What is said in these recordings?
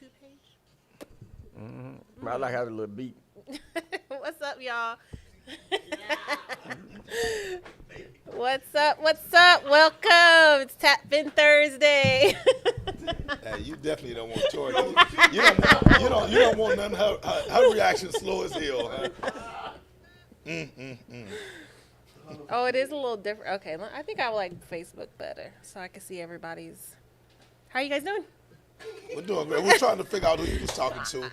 YouTube page? I like having a little beat. What's up, y'all? What's up? What's up? Welcome. It's Tap In Thursday. Hey, you definitely don't want Tori. You don't want none of her reaction slow as hell. Huh? Oh, it is a little different. Okay, I think I would like Facebook better so I can see everybody's. How are you guys doing? We're doing great. We're trying to figure out who you was talking to.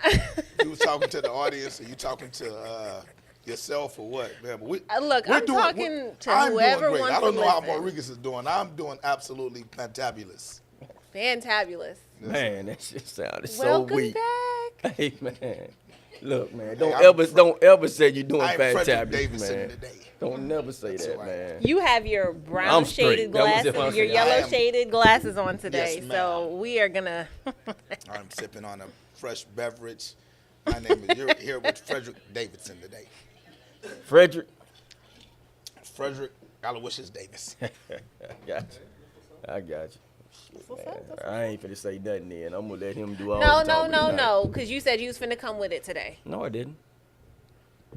You was talking to the audience, or you talking to yourself, or what? Man, but Look, I'm talking to whoever wants to listen. I don't know how Marecus is doing. I'm doing absolutely fantabulous. Fantabulous. Man, that shit sounded so Welcome weak. back. Hey, man. Look, man, don't ever say you're doing I'm Frederick fantabulous, Davidson man. today. Don't never say That's that, right. man. You have your brown shaded glasses, your yellow shaded glasses on today, Yes, so we are gonna. I'm sipping on a fresh beverage. My name is. You're here with Frederick Davidson today. Frederick. Frederick Aloysius Davis. I got you. What's up? I ain't finna say nothing then. I'm gonna let him do all the No, talking tonight. no, because you said you was finna come with it today. No, I didn't.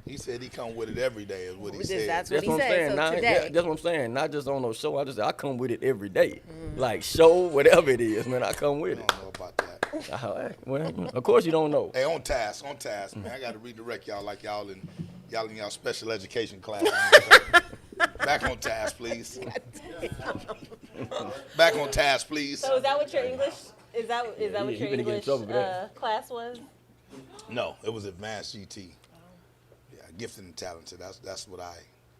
He said he come with it every day. Is what he said. That's what he I'm said. saying. So Not, today, that's what I'm saying. Not just on no show. I come with it every day. Like show, whatever it is, man. I come with I it. don't know about that. Well, of course you don't know. Hey, on task, man. I got to redirect y'all like y'all in y'all special education class. Back on task, please. Back on task, please. So is that what your English? Is that what he your finna get in English trouble for that. class was? No, it was advanced GT. Yeah, gifted and talented. That's what I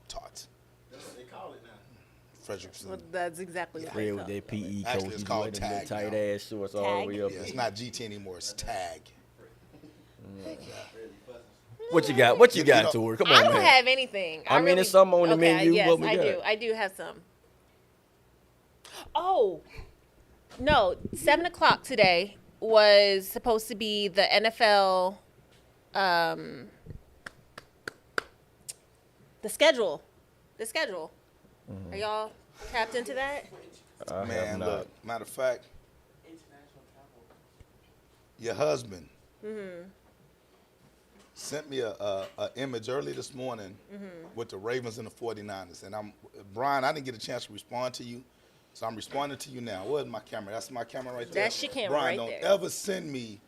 taught. That's what they call it now. Frederickson. Well, that's exactly what Fred I with thought. that PE Actually, coach. it's He called wearing them tag tight now. ass shorts all the way up. Yeah, it's not GT anymore. It's tag. What you got? What you You got, know, Tori? Come on, I don't man. have anything. I mean, it's something on the menu. Yes, What we I got? do. I do have some. Oh, no. 7:00 today was supposed to be the NFL. The schedule. Are y'all tapped into that? I have Man, not. look. Matter of fact, your husband sent me a image early this morning with the Ravens and the 49ers. And Brian, I didn't get a chance to respond to you, so I'm responding to you now. Where's my camera? That's my camera right there. That's your camera Brian, right don't there. ever send me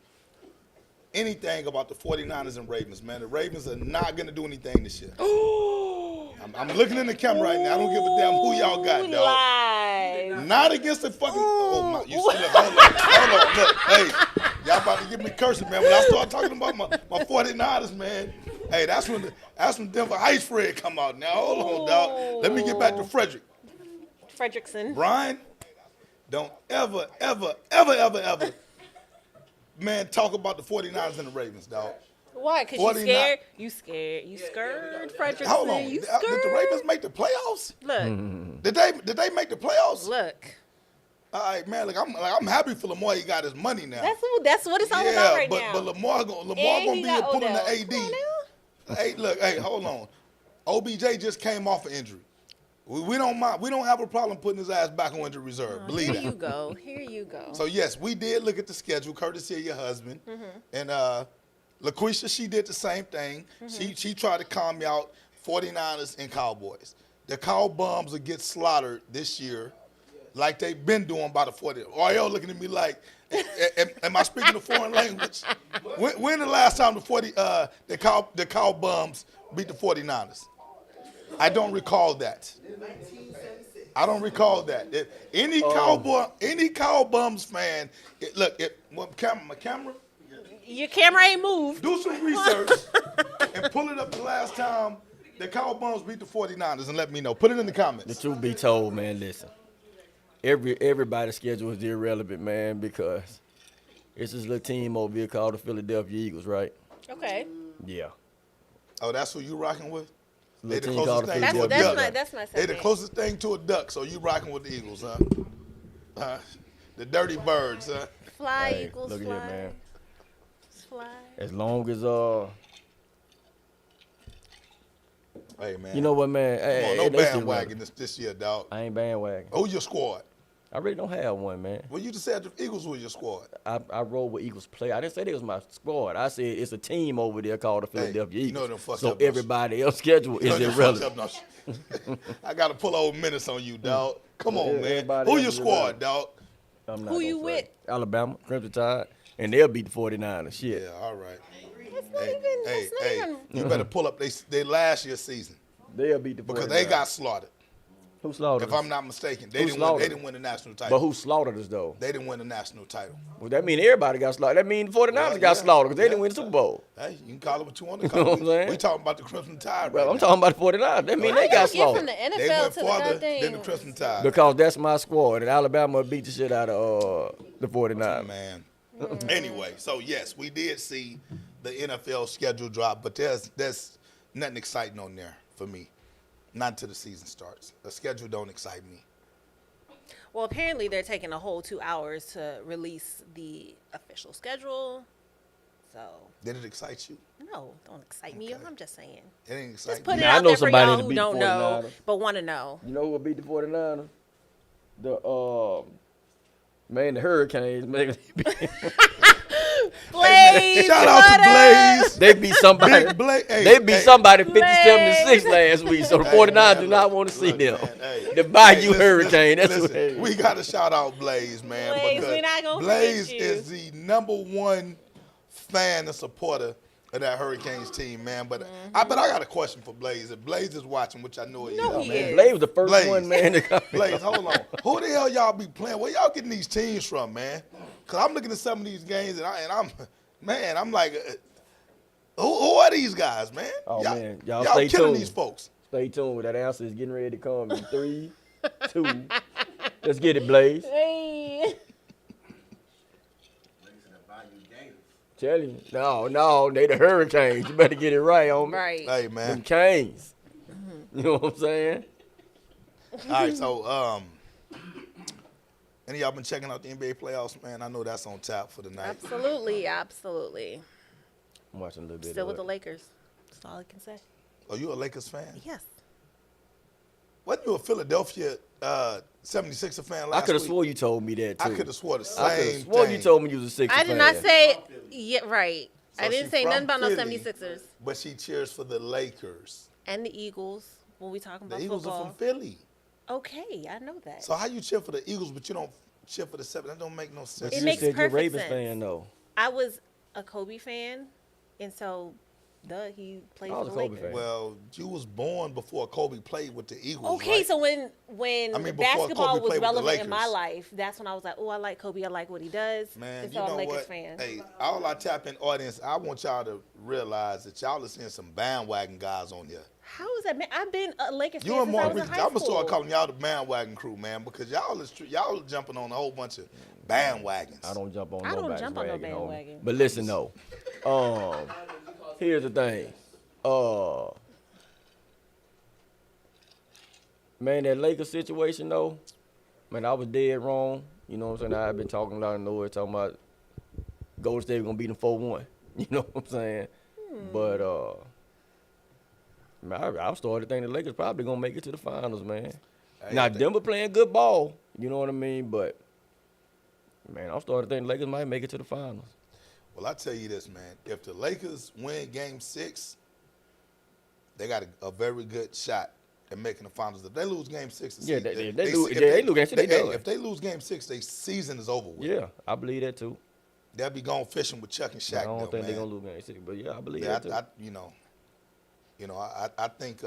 anything about the 49ers and Ravens, man. The Ravens are not going to do anything this year. I'm looking in the camera right now. I don't give a damn who y'all got, dog. Live. Not against the fucking. Oh my! You see, look, hold on, look, hey, y'all about to get me cursing, man. When I start talking about my 49ers, man, hey, that's when Denver Ice Fred come out. Now hold on, dog. Let me get back to Frederick. Fredrickson. Brian, don't ever, man, talk about the 49ers and the Ravens, dog. Why? Because 49 you scared, Fredrickson. Hold on, You did scared. the Ravens make the playoffs? Look, Did they make the playoffs? look. All right, man. Look, I'm happy for Lamar. He got his money now. That's what it's all about right but, now. but Lamar And gonna he be got here pulling Odell. the AD. Come on now. Hey, look, hey, hold on. OBJ just came off an injury. We don't mind. We don't have a problem putting his ass back on injury reserve. Believe Here that. Here you go. So yes, we did look at the schedule, courtesy of your husband, and LaQuisha. She did the same thing. She tried to calm me out. 49ers and Cowboys. The Cow Bums will get slaughtered this year, like they've been doing by the 40. Y'all looking at me like, am I speaking a foreign language? When the last time the Cow Bums beat the 49ers? I don't recall that. I don't recall that. If any Cow Bums fan, my camera. Your camera ain't moved. Do some research and pull it up the last time the Cow Bums beat the 49ers and let me know. Put it in the comments. The truth be told, man, listen. Everybody's schedule is irrelevant, man, because it's this little team over here called the Philadelphia Eagles, right? Okay. Yeah. Oh, that's who you rocking with? They the Little team called closest the thing to a Philadelphia duck. That's my They the segment. closest thing to a duck, so you rocking with the Eagles, huh? The dirty birds, huh? Fly, Hey, Eagles, look at fly. here, man. Fly. As long as Hey, man. you know what, man? Come on, no that shit bandwagon right. this year, dog. I ain't bandwagon. Who's your squad? I really don't have one, man. Well, you just said the Eagles were your squad. I roll with Eagles play. I didn't say they was my squad. I said it's a team over there called the Philadelphia you know Eagles. them fucked So up no everybody else schedule is You know them fucked irrelevant. up no I got to pull old minutes on you, dog. Come on, man. Everybody Who else your is squad, irrelevant. dog? I'm not Who gonna you say. with? Alabama, Crimson Tide, and they'll beat the 49ers. Shit. Yeah, all right. It's not Hey, even. hey, It's not hey, even. you better pull up they last year's season They'll beat the 49ers. because they got slaughtered. Who slaughtered If us? I'm not mistaken, Who slaughtered? they didn't win the national title. But who slaughtered us, though? They didn't win the national title. Well, that mean everybody got slaughtered. That mean the 49ers Well, got yeah, slaughtered because they yeah. didn't win the Super Bowl. Hey, you can call it what you want to You call know it. what I'm saying? We talking about the Crimson Tide Well, right I'm now. talking about the 49ers. That mean How they y'all got get from slaughtered. the They NFL went to the farther than the goddamn? Crimson Tide. Because that's my squad, and Alabama beat the shit out of the 49ers. Man. Anyway, so yes, we did see the NFL schedule drop, but there's nothing exciting on there for me. Not until the season starts. The schedule don't excite me. Well, apparently they're taking a whole 2 hours to release the official schedule. So Did it excite you? no, don't excite me. Okay. I'm just saying. It ain't Just exciting put me. it Now, I out know there for somebody y'all that who beat don't know 49ers. but want to know. You know who will beat the 49ers? The Hurricanes. Man, Blaze, Shout out to Blaze. they beat somebody. Big Blaze. Hey, They beat hey. somebody 57-6 last week, so the Hey, 49ers man, do not look, want to see look, them. man, hey. The Bayou Hey, Hurricane. That's listen, what we got to shout out Blaze, man. Blaze, because we not gonna Blaze forget you. is the #1 fan and supporter of that Hurricanes team, man. But I got a question for Blaze. If Blaze is watching, which I know he No, is. he man. is. Blaze was the first Blaze. one, man. To come Blaze, hold on. Who the hell y'all be playing? Where y'all getting these teams from, man? Because I'm looking at some of these games, and I'm like, who are these guys, man? Oh, man. Y'all y'all stay killing tuned. these folks. Stay tuned. That answer is getting ready to come in 3, 2. Let's get it, Blaze. Hey. Tell you. No, they the Hurricanes. You better get it right, homie. Right. Hey, Them man. Canes. You know what I'm saying? All right, so any of y'all been checking out the NBA playoffs, man? I know that's on tap for the night. Absolutely, absolutely. I'm watching a little bit Still of with it. the Lakers. That's all I can say. Are you a Lakers fan? Yes. Wasn't you a Philadelphia 76er fan last I could have week? swore you told me that, too. I could have swore the I could same have swore thing. you told me you was a Sixers I fan. did not say, yeah, right. So I didn't she say from nothing about no Philly, 76ers. But she cheers for the Lakers. And the Eagles when we talking The about Eagles football. are from Philly. Okay, I know that. So how you cheer for the Eagles, but you don't cheer for the Seven? That don't make no sense. It You makes said you're a perfect Ravens sense. fan, though. I was a Kobe fan, and so, he played I for was the a Kobe Lakers. fan. Well, you was born before Kobe played with the Eagles. Okay, right? so when I mean, before basketball Kobe was played with the relevant in my Lakers. life, that's when I was like, oh, I like Kobe. I like what he does. Man, and you so I'm know a Lakers what? fan. Hey, all our tap in audience, I want y'all to realize that y'all are seeing some bandwagon guys on here. How is that, man? I've been a Lakers You fan and since I more was in reason. high I'm gonna school. start calling y'all the bandwagon crew, man, because y'all jumping on a whole bunch of bandwagons. I don't jump on I don't nobody's jump on no wagon, homie. bandwagon. But listen, though. Here's the thing. Man, that Lakers situation, though, man, I was dead wrong. You know what I'm saying? I've been talking a lot of noise, talking about Golden State going to beat them 4-1. You know what I'm saying? But, man, I started thinking the Lakers probably going to make it to the finals, man. Hey, Now, I think- Denver playing good ball. You know what I mean? But, man, I started thinking the Lakers might make it to the finals. Well, I tell you this, man. If the Lakers win Game 6, they got a very good shot at making the finals. If they lose Game 6, Yeah, they lose Game 6, they done. If they lose Game 6, their season is over with. Yeah, I believe that, too. They'll be going fishing with Chuck and Shaq. I don't though, think man. they're going to lose Game 6, but, yeah, I believe Yeah, that, too. I think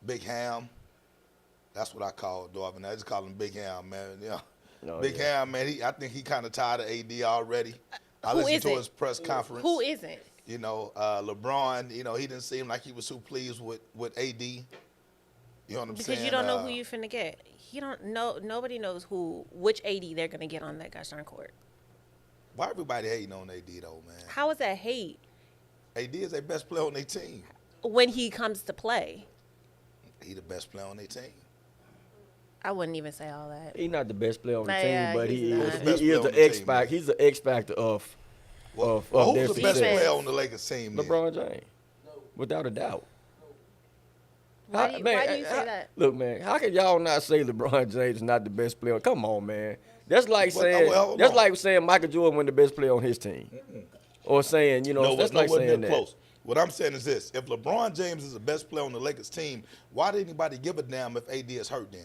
Big Ham. That's what I call Darvin. I just call him Big Ham, man. Yeah, Oh, Big yeah. Ham, man. I think he kind of tired of AD already. I Who listened to isn't? his press conference. Who isn't? You know, LeBron. You know, he didn't seem like he was too pleased with AD. You know what I'm saying? Because you don't know who you finna get. You don't know. Nobody knows which AD they're gonna get on that gosh darn court. Why everybody hating on AD though, man? How is that hate AD is their best player on their team. when he comes to play? He the best player on their team. I wouldn't even say all that. He's not the best player on the Nah, team, yeah, but he's he not. is. Who's the best He is player on an the X team, factor. man? He's the X factor of Well, their who's the best success. player on the Lakers team? Then? LeBron James, without a doubt. Why do you say that? Look, man, how can y'all not say LeBron James is not the best player? Come on, man. That's like saying Michael Jordan was the best player on his team. Or saying, that's like saying that. Close. What I'm saying is this. If LeBron James is the best player on the Lakers team, why did anybody give a damn if AD is hurt then?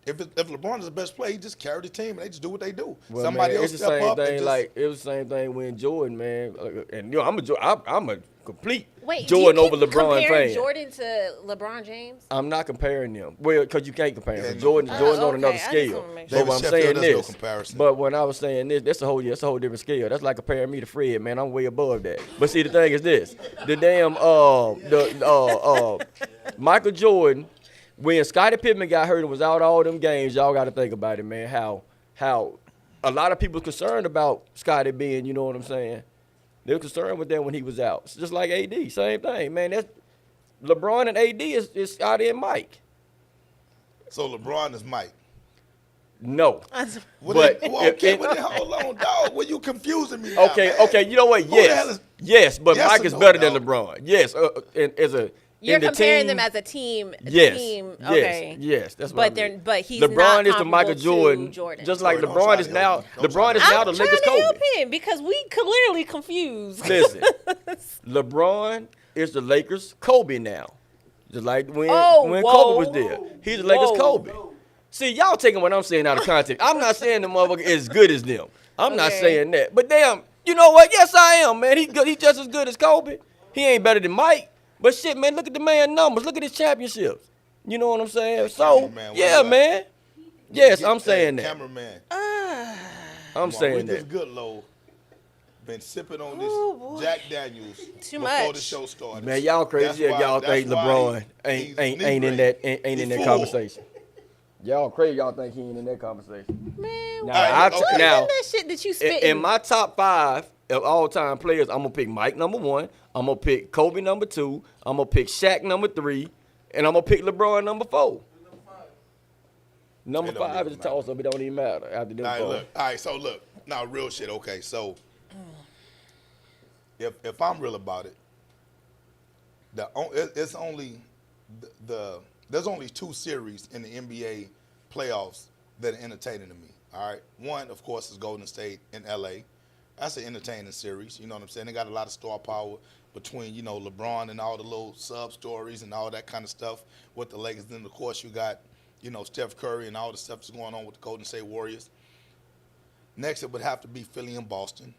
If LeBron is the best player, he just carry the team and they just do what they do. Well, Somebody man, else step up and just... it was the same thing when Jordan, man. And I'm a complete Wait, Jordan do you keep over LeBron comparing fan. Jordan to LeBron James? I'm not comparing them. Well, because you can't compare them. Jordan's okay. on another I just scale. wanna make But sure. when I'm David saying Sheffield, this, no comparison. but when I was saying this, that's a whole different scale. That's like comparing me to Fred, man. I'm way above that. But see, the thing is this: the damn Michael Jordan, when Scottie Pippen got hurt and was out all them games, y'all got to think about it, man. How a lot of people concerned about Scottie being, you know what I'm saying? They were concerned with that when he was out. It's just like AD, same thing, man. That's LeBron and AD is Scottie and Mike. So LeBron is Mike. No. Hold on, dog. Well, you confusing me now, man. Okay, you know what? Yes, but yes Mike is no, better dog? than LeBron. Yes, You're comparing team, them as a team. Yes, Team. Okay. yes. That's what I mean. But he's LeBron not is the Michael comparable to Jordan, just like Don't LeBron try is to now. help me. Don't LeBron is try to now I'm the trying Lakers to help Kobe. him because we clearly confused. Listen, LeBron is the Lakers Kobe now, just like when whoa. Kobe was there. He's the Lakers Whoa. Kobe. See, y'all taking what I'm saying out of context. I'm not saying the motherfucker is as good as them. I'm not saying that. But damn, you know what? Yes, I am, man. He's good. He's just as good as Kobe. He ain't better than Mike. But shit, man, look at the man numbers. Look at his championships. You know what I'm saying? So, yeah, man. Yes, I'm saying that. Cameraman. I'm saying This that. good, low. Been sipping on this Jack Daniels before much. the show started. Man, y'all crazy. Y'all think LeBron ain't in that conversation. Y'all crazy. Y'all think he ain't in that conversation. Man, Now, that shit that you spit in my top 5 of all-time players, I'm gonna pick Mike number 1. I'm gonna pick Kobe number 2. I'm gonna pick Shaq number 3, and I'm gonna pick LeBron number 4. Number 5 is a toss-up. It don't even matter after them. All right, so look. Now, real shit. Okay, so if I'm real about it, there's only 2 series in the NBA playoffs that are entertaining to me. All right, one of course is Golden State in LA. That's an entertaining series. You know what I'm saying? They got a lot of star power between LeBron and all the little sub stories and all that kind of stuff with the Lakers. Then of course you got Steph Curry and all the stuff that's going on with the Golden State Warriors. Next, it would have to be Philly and Boston.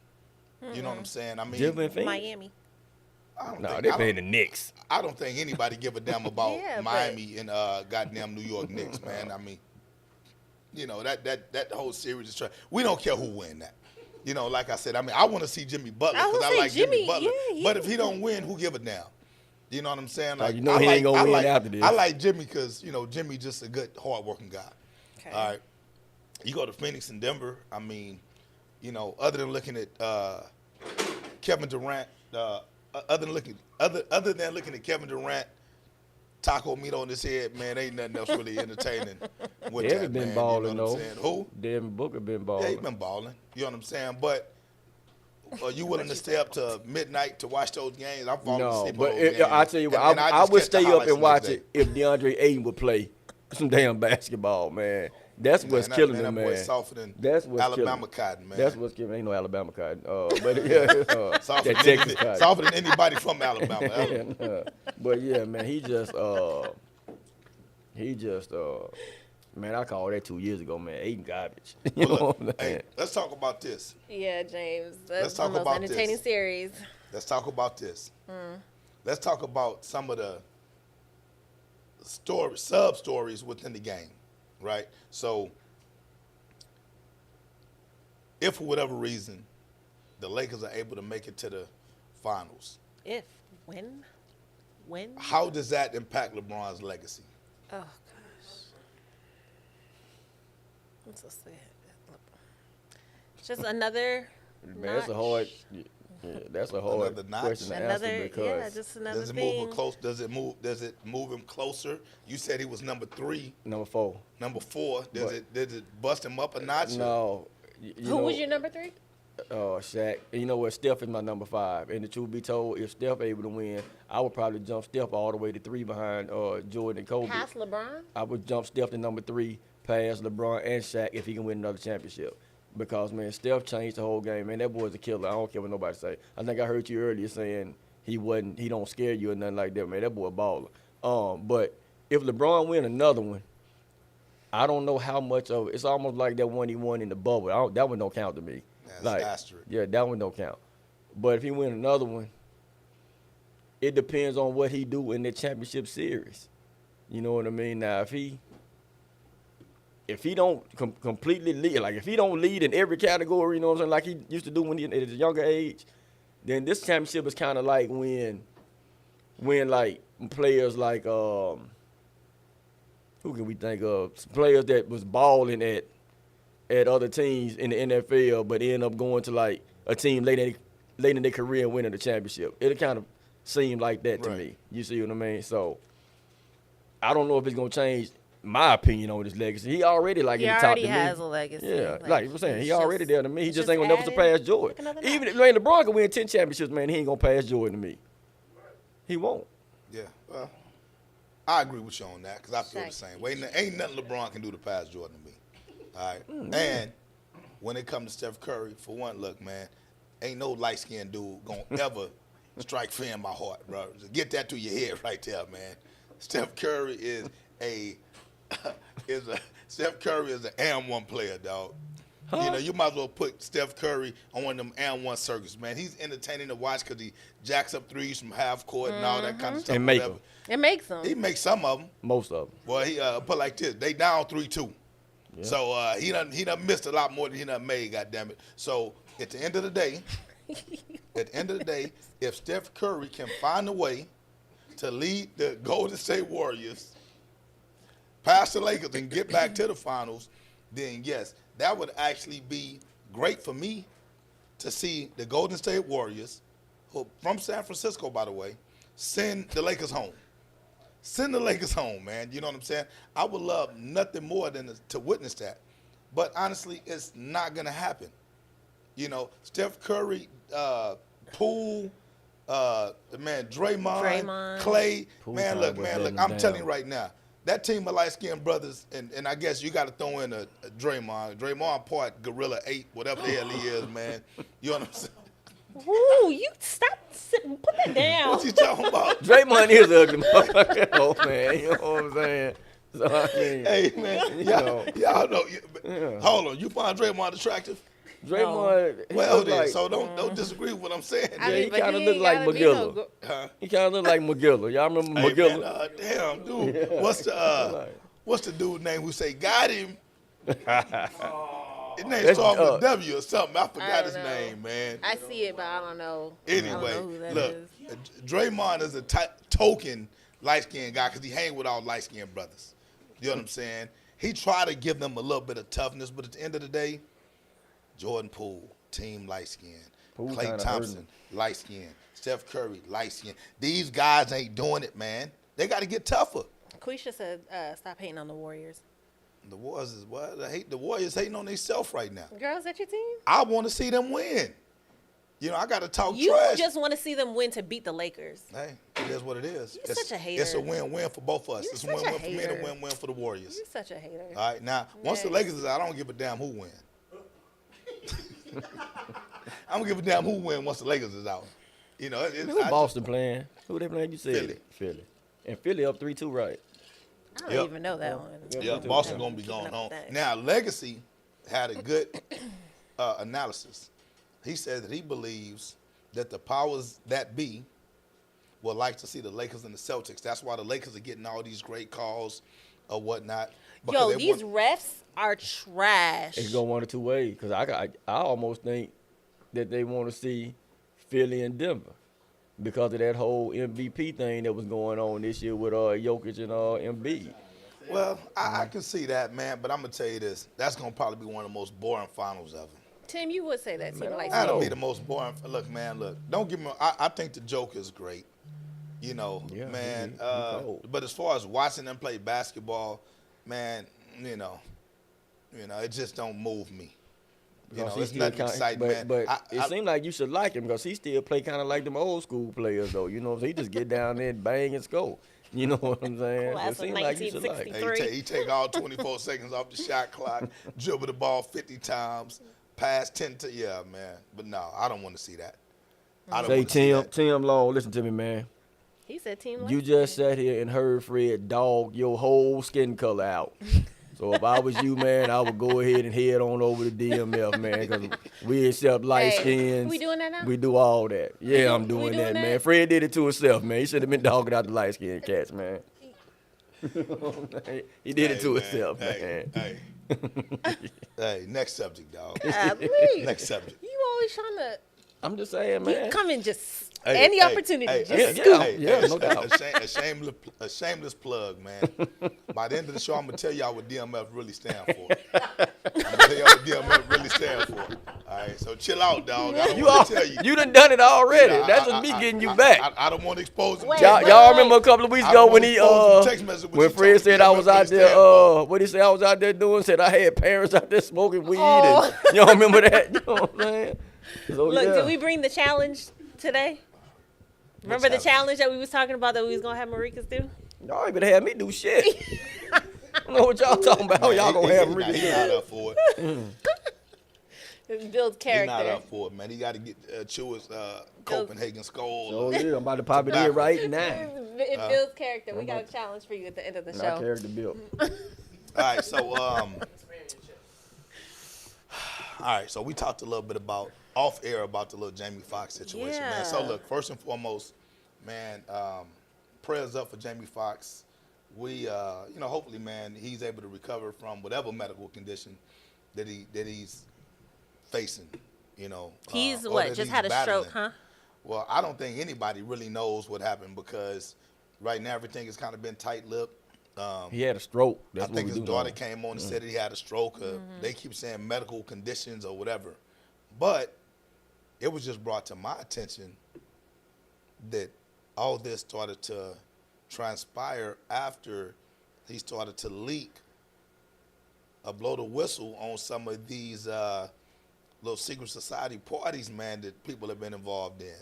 Mm-hmm. You know what I'm saying? I mean, Miami. They playing the Knicks. I don't think anybody give a damn about Miami and goddamn New York Knicks, man. I mean, that whole series is trash. We don't care who win that. Like I said, I mean, I want to see Jimmy Butler because I like Jimmy Butler. Yeah. But if he don't win, who give a damn? You know what I'm saying? Like, he ain't gonna win after this. I like Jimmy because Jimmy just a good, hard-working guy. Okay. All right. You go to Phoenix and Denver. I mean, other than looking at Kevin Durant, other than looking at Kevin Durant, taco meat on his head, man, ain't nothing else really entertaining with Devin that, been man. balling, you know what I'm saying? Who? Devin Booker been balling. Yeah, he been balling. You know what I'm saying? But are you willing to stay up to midnight to watch those games? I'm falling asleep on those games. I tell you what, I would stay up and watch it if DeAndre Ayton would play some damn basketball, man. That's what's killing him, man. That's what's Alabama cotton, man. That's what's killing. Ain't no Alabama cotton. But yeah, softer that Texas cotton. Softer than anybody from Alabama. But yeah, man, he just, man, I called that 2 years ago, man. Eating garbage. Let's talk about this. Yeah, James. That's the most entertaining series. Let's talk about this. Let's talk about some of the sub stories within the game. Right? So, if for whatever reason the Lakers are able to make it to the finals. When? How does that impact LeBron's legacy? Oh, gosh. I'm so sad. Just another Man, that's a hard question to answer because just another does it thing. move him close? Does it move him closer? You said he was number 3. Number 4. Number 4. Did it bust him up a notch? No. Who was your number 3? Shaq. And you know what? Steph is my number 5. And the truth be told, if Steph able to win, I would probably jump Steph all the way to 3 behind Jordan and Kobe. Past LeBron? I would jump Steph to number 3, past LeBron and Shaq if he can win another championship. Because, man, Steph changed the whole game. Man, that boy's a killer. I don't care what nobody say. I think I heard you earlier saying he don't scare you or nothing like that. Man, that boy a baller. But if LeBron win another one, I don't know how much of it. It's almost like that one he won in the bubble. That one don't count to me. That's like, asterisk. Yeah, that one don't count. But if he win another one, it depends on what he do in the championship series. You know what I mean? Now, if he don't completely lead, like if he don't lead in every category, you know what I'm saying, like he used to do when he at his younger age, then this championship is kind of like when like players like who can we think of? Players that was balling at other teams in the NFL, but end up going to like a team late in their career and winning the championship. It kind of seemed like that to me. You see what I mean? So I don't know if it's gonna change my opinion on his legacy. He already in the top to me. He already has a legacy. Yeah, like I'm saying, he already there to me. He just ain't gonna never added surpass Jordan. like Even if LeBron can win 10 championships, man, he ain't gonna pass Jordan to me. He won't. Yeah, well, I agree with you on that because I feel the same way. Ain't nothing LeBron can do to pass Jordan to me. All right, and when it comes to Steph Curry, for one, look, man, ain't no light-skinned dude gonna ever strike fear in my heart, bro. Just get that to your head right there, man. Steph Curry is Steph Curry is an AM1 player, dog. Huh? You know, you might as well put Steph Curry on one of them AM1 circuits, man. He's entertaining to watch because he jacks up threes from half court and all that kind of stuff. And make them. It makes them. He makes some of them. Most of them. Well, he put like this: they down 3-2. Yeah. So he done missed a lot more than he done made. Goddammit. So at the end of the day, if Steph Curry can find a way to lead the Golden State Warriors past the Lakers and get back to the finals, then yes, that would actually be great for me to see the Golden State Warriors, who from San Francisco, by the way, send the Lakers home. Send the Lakers home, man. You know what I'm saying? I would love nothing more than to witness that. But honestly, it's not going to happen. You know, Steph Curry, Poole, man, Draymond, Clay. Poole man, look, I'm telling you right now, that team of light-skinned brothers, and I guess you got to throw in a Draymond. Draymond part Gorilla 8, whatever the hell he is, man. You know what I'm saying? Ooh, you stop sitting. Put that down. What you talking about? Draymond is ugly, motherfucker. Oh, man. You know what I'm saying? So, I mean, hey, man. Y'all know. Yeah. Hold on. You find Draymond attractive? Draymond. No. Well, then, so don't disagree with what I'm saying. Yeah, he kind of look like McGilla. He kind of look like McGilla. Y'all remember McGilla? Man, damn, dude. Yeah. What's the dude's name who say, got him? His name starts with W or something. I forgot his name, man. I see it, but I don't know. Anyway, look, Draymond is a token light-skinned guy because he hang with all light-skinned brothers. You know what I'm saying? He tried to give them a little bit of toughness, but at the end of the day, Jordan Poole, team light-skinned. Klay Thompson, light-skinned. Steph Curry, light-skinned. These guys ain't doing it, man. They got to get tougher. Quisha said, stop hating on the Warriors. The Warriors is what? The Warriors hating on themselves right now. Girls, that your team? I want to see them win. You know, I got to talk you trash. You just want to see them win to beat the Lakers. Hey, it is what it is. You're such a hater. It's a win-win for both of us. You're it's a win-win for me and a win-win for the Warriors. You're such a hater. All right, now, once the Lakers is out, I don't give a damn who win. I'm going to give a damn who win once the Lakers is out. You know, who Boston playing? Who they playing? You said Philly. And Philly up 3-2, right? I don't even know that one. Yeah, Boston going to be going home. Now, Legacy had a good analysis. He said that he believes that the powers that be would like to see the Lakers and the Celtics. That's why the Lakers are getting all these great calls or whatnot. Yo, these refs are trash. It go one or two ways because I almost think that they want to see Philly and Denver because of that whole MVP thing that was going on this year with Jokic and Embiid. Well, I can see that, man, but I'm going to tell you this. That's going to probably be one of the most boring finals ever. Tim, you would say that. That'll be the most boring. Look, man, don't get me wrong. I think the Joker is great. You know, man. But as far as watching them play basketball, man, you know, it just don't move me. You know, He it's still nothing kinda- exciting, man. But it seemed like you should like him because he still play kind of like them old school players, though. You know, so he just get down there and bang and score. You know what I'm saying? Class It of seemed like you should like him. '63. He take all 24 seconds off the shot clock, dribble the ball 50 times, pass 10 to man. But no, I don't want to see that. I don't Say, want to see that. Tim Long, listen to me, man. He said team. You just sat here and heard Fred dog your whole skin color out. So if I was you, man, I would go ahead and head on over to DMF, man, because we accept light skins. We doing that now? We do all that. Yeah, I'm doing doing that, man. that? Fred did it to himself, man. He should have been dogging out the light skinned cats, man. He did it to himself, man. Hey, next subject, dog. Golly. Next subject. You always trying to I'm just saying, man. come and just any opportunity. Just no doubt. A shameless plug, man. By the end of the show, I'm gonna tell y'all what DMF really stand for. All right, so chill out, dog. I don't want to tell you. You done it already. Yeah, That's just me getting you back. I don't want to expose them. Y'all remember a couple of weeks ago when he text message when Fred said I was out there what he said I was out there doing, said I had parents out there smoking weed and y'all remember that? You know what I'm saying? So, Look, did we bring the challenge today? Remember the challenge that we was talking about that we was gonna have Marecus do? Y'all ain't gonna have me do shit. I don't know what y'all talking about. Y'all gonna have me do He not up for it. It builds He not character. up for it, man. He got to get Chew's Copenhagen skull. Oh yeah, I'm about to pop it in right now. It builds character. We got a challenge for you at the end of the My show. character built. All right, so we talked a little bit off air about the little Jamie Foxx situation, man. So look, first and foremost, man, prayers up for Jamie Foxx. We, hopefully, man, he's able to recover from whatever medical condition that he's facing. He's or what? that Just he's had a battling. stroke, huh? Well, I don't think anybody really knows what happened because right now everything has kind of been tight-lipped. He had a stroke. That's I think what his we daughter know. came on and said that he had a stroke. They keep saying medical conditions or whatever. But it was just brought to my attention that all this started to transpire after he started to leak blow the whistle on some of these little secret society parties, man, that people have been involved in.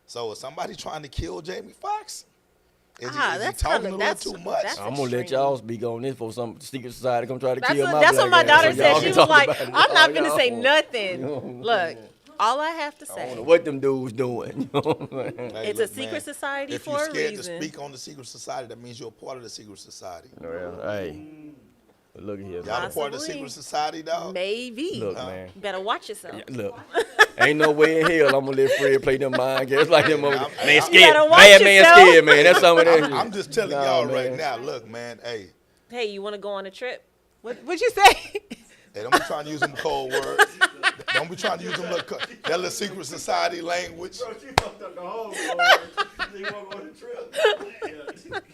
So is somebody trying to kill Jamie Foxx? Is he talking a little too much? I'm gonna let y'all speak on this for some secret society come try to That's kill my what my black daughter ass, so said. y'all She can was talk like, about it. I'm not All gonna y'all say want. nothing. You know what I'm Look, saying? all I have to I don't know say, what them dudes doing. You know what I'm saying? Hey, it's look, a secret man, society if for you're a scared reason. to speak on the secret society, that means you're a part of the secret society. Well, hey, look at here. Y'all Man. a part of the Possibly. secret society, dog? Maybe. Look, man. You better watch yourself. Look, ain't no way in hell I'm gonna let Fred play them mind games like them over there. Man, You scared. better watch Bad man yourself. scared, man. That's some of that. I'm just telling Nah, y'all man. right now. Look, man. Hey, Hey, you want to go on a trip? What'd you say? don't be trying to use them cold words. Don't be trying to use them that little secret society language. Bro, she fucked up the whole world. She won't go on the trip.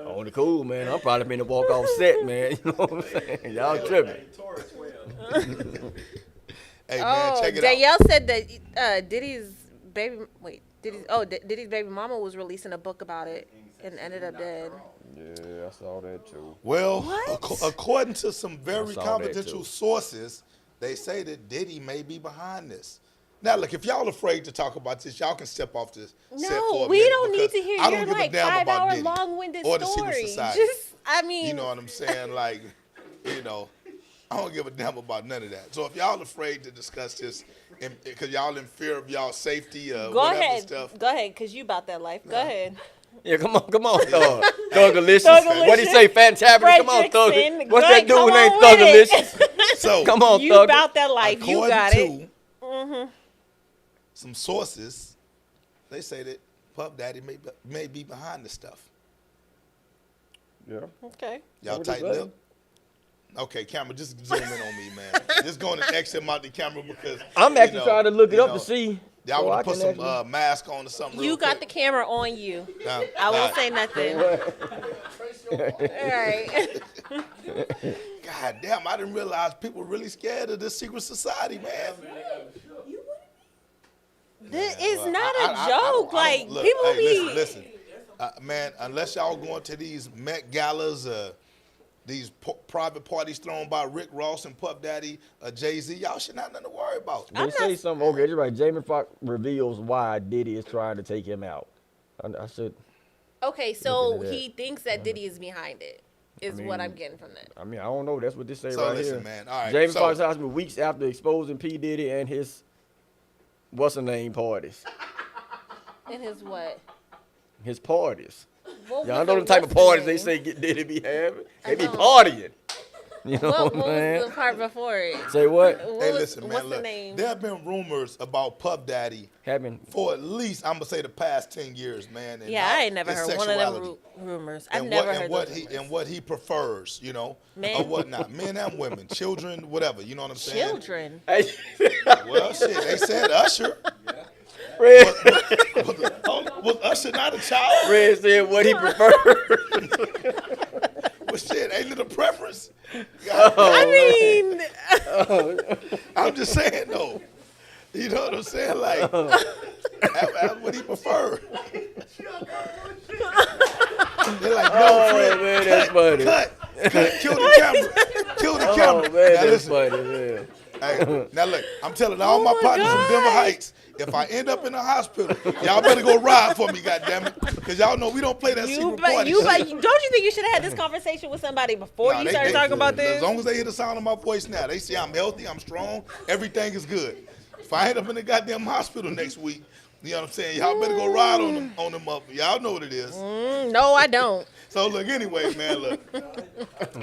On the cool, man. I'm probably finna walk off set, man. You know what I'm saying? Y'all tripping. Hey, Tori swell. Hey, man, check it out. Danielle said that Diddy's baby mama was releasing a book about it and ended up dead. Yeah, I saw that too. Well, according to some very saw that, confidential too. sources, they say that Diddy may be behind this. Now, look, if y'all afraid to talk about this, y'all can step off this set No, for a we minute don't need because to hear I don't your give a like damn about 5-hour Diddy long-winded or the secret story. society. You know what I'm saying? Like, I don't give a damn about none of that. So if y'all afraid to discuss this because y'all in fear of y'all safety or Go whatever ahead. stuff. Go ahead, because you about that life. Go ahead. Yeah, come on, Thug. Thuggalicious. Thuggalicious. What did he say? Fantabulous. Come on, Thug. Fredrickson. What's Go that ahead, dude come named on with it. Thuggalicious? So Come on, You Thug. about that life. You got it. to some sources, they say that Puff Daddy may be behind this stuff. Yeah. Okay. Y'all What you tight say? lip? Okay, camera, just zoom in on me, man. Just go on and X him out the camera because I'm actually trying to look it up to see. Y'all so want I to put can some actually- mask on or something. You real got the quick. camera on you. Nah, I nah. won't say nothing. All right. God damn, I didn't realize people really scared of this secret society, man. This is Well, not I a joke. don't- Like, look, people hey, be. listen. Man, unless y'all going to these Met Galas, these private parties thrown by Rick Ross and Puff Daddy, Jay-Z. Y'all should not have nothing to worry about. They say something. Okay, that's right. Jamie Foxx reveals why Diddy is trying to take him out. I said. Okay, so he thinks that Diddy is behind it. What I'm getting from that. I mean, I don't know. That's what they say So right listen, here. man. All right. Jamie Foxx has been weeks after exposing P. Diddy and his what's-her-name parties. And his what? His parties. What Y'all was know the them type of what's parties the they name? say get Diddy be having? They be don't. partying. You know What what I'm saying? was the part before it? Say what? Hey, listen, man. What's the Look, name? there have been rumors about Puff Daddy Having for at least, I'm going to say, the past 10 years, man. And Yeah, how I ain't never his heard one of them sexuality rumors. I've and never what, heard and what those he rumors. and what he prefers, you know, Men? or whatnot. Men and women, children, whatever. You know what I'm saying? Children. hey, Well, shit, they said Usher. Red, Was Usher not a child? Red said what he prefers. Well, shit, ain't it a preference? I mean, I'm just saying, though. You know what I'm saying? Like, that's what he preferred. They're like, no, Oh Fred, man, that's funny. cut, kill the camera. Kill the camera. Oh man, Now, that's listen. funny, man. Hey, now look, I'm telling all my my partners from Denver God. Heights, if I end up in the hospital, y'all better go ride for me, goddammit. Because y'all know we don't play that secret party shit. don't you think you should have had this conversation with somebody before Nah, you they- started they- talking about this? As long as they hear the sound of my voice now, they see I'm healthy, I'm strong, everything is good. If I end up in the goddamn hospital next week, you know what I'm saying? Y'all better go ride on them up. Y'all know what it is. No, I don't. So look, anyway, man, look.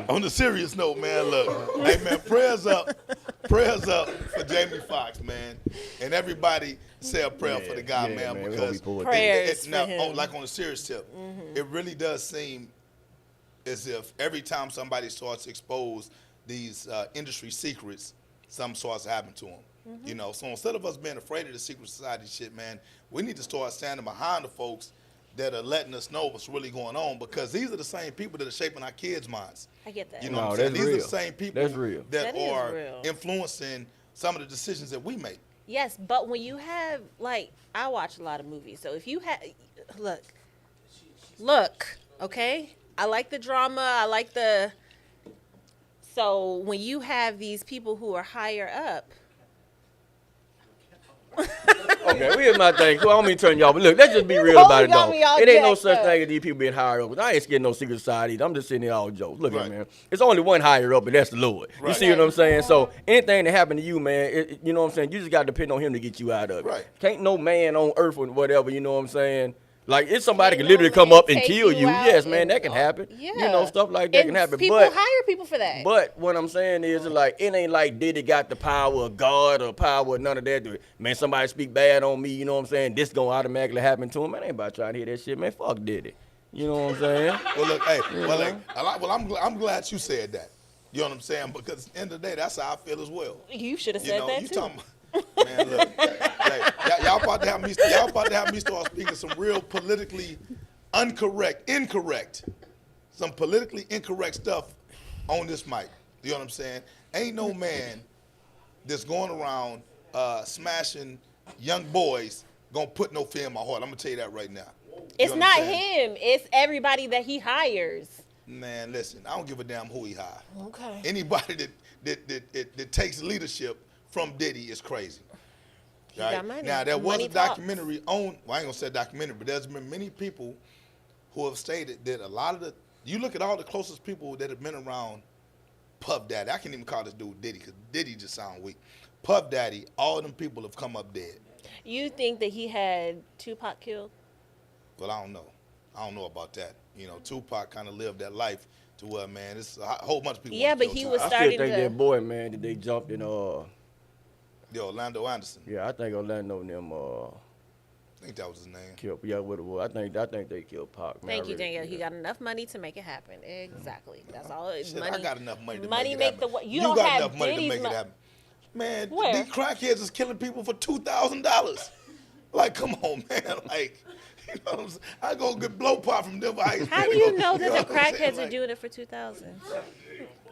On the serious note, man, look. Hey man, prayers up for Jamie Foxx, man. And everybody say a prayer for the guy, yeah, man, man, we gonna because be pulling Prayers for now, him. like on a serious tip, it really does seem as if every time somebody starts to expose these industry secrets, something starts to happen to them. You know, so instead of us being afraid of the secret society shit, man, we need to start standing behind the folks that are letting us know what's really going on, because these are the same people that are shaping our kids' minds. I get that. You know No, what I'm saying? that's These are real. the same people That's real. that That is are real. influencing some of the decisions that we make. Yes, but when you have, like, I watch a lot of movies. So if you have, look, okay? I like the drama. I like the, so when you have these people who are higher up. Okay, we here's my thing. Well, I don't mean to turn y'all, but look, let's just be real Tori about it, got though. me all It ain't no jacked such up. thing as these people being higher up. I ain't scared of no secret society. I'm just sitting there all jokes. Look Right. at man. It's only one higher up, and that's the Lord. You Right. see what I'm saying? So anything that happen to you, man, you know what I'm saying? You just got to depend on him to get you out of it. Right. Can't no man on earth or whatever, you know what I'm saying? Like, if somebody Can't can literally no come man up and take kill you you, out yes, man, and- that can happen. Yeah. You know, stuff like that And can happen. people But hire people for that. But what I'm saying is, like, it ain't like Diddy got the power of God or power of none of that. Man, somebody speak bad on me, you know what I'm saying? This gonna automatically happen to him. Man, I ain't about trying to hear that shit, man. Fuck Diddy. You know what I'm saying? Well, look, hey, I'm glad you said that. You know what I'm saying? Because at the end of the day, that's how I feel as well. You should have You said know, that you too. talking about, man, look, like, y'all about to have me start speaking some real politically incorrect, some politically incorrect stuff on this mic. You know what I'm saying? Ain't no man that's going around smashing young boys gonna put no fear in my heart. I'm gonna tell you that right now. You It's know what not I'm saying? him. It's everybody that he hires. Man, listen, I don't give a damn who he hire. Okay. Anybody that takes leadership from Diddy is crazy. He got money. Now, there was Money a talks. documentary on, well, I ain't going to say documentary, but there's been many people who have stated that a lot of you look at all the closest people that have been around Puff Daddy. I can't even call this dude Diddy because Diddy just sound weak. Puff Daddy, all of them people have come up dead. You think that he had Tupac killed? Well, I don't know. I don't know about that. You know, Tupac kind of lived that life to where, man, it's a whole bunch of people. Yeah, want to but kill he Tupac. was I still starting think to. that boy, man, that they jumped in, Yeah, Orlando Anderson. yeah, I think Orlando and them, I think that was his name. killed, yeah, what it was. I think they killed Pac, man. Thank I you, really Danielle. do. He got enough money to make it happen. Exactly. That's all. Shit, I got enough money to money make it make happen. the. You don't got have enough money to Diddy's make it mo- happen. Man, Where? these crackheads is killing people for $2,000. Like, come on, man. Like, you know what I'm saying? I go get blow pop from Denver Heights. How man. do you know that the what I'm saying? crackheads are Like, doing it for 2,000?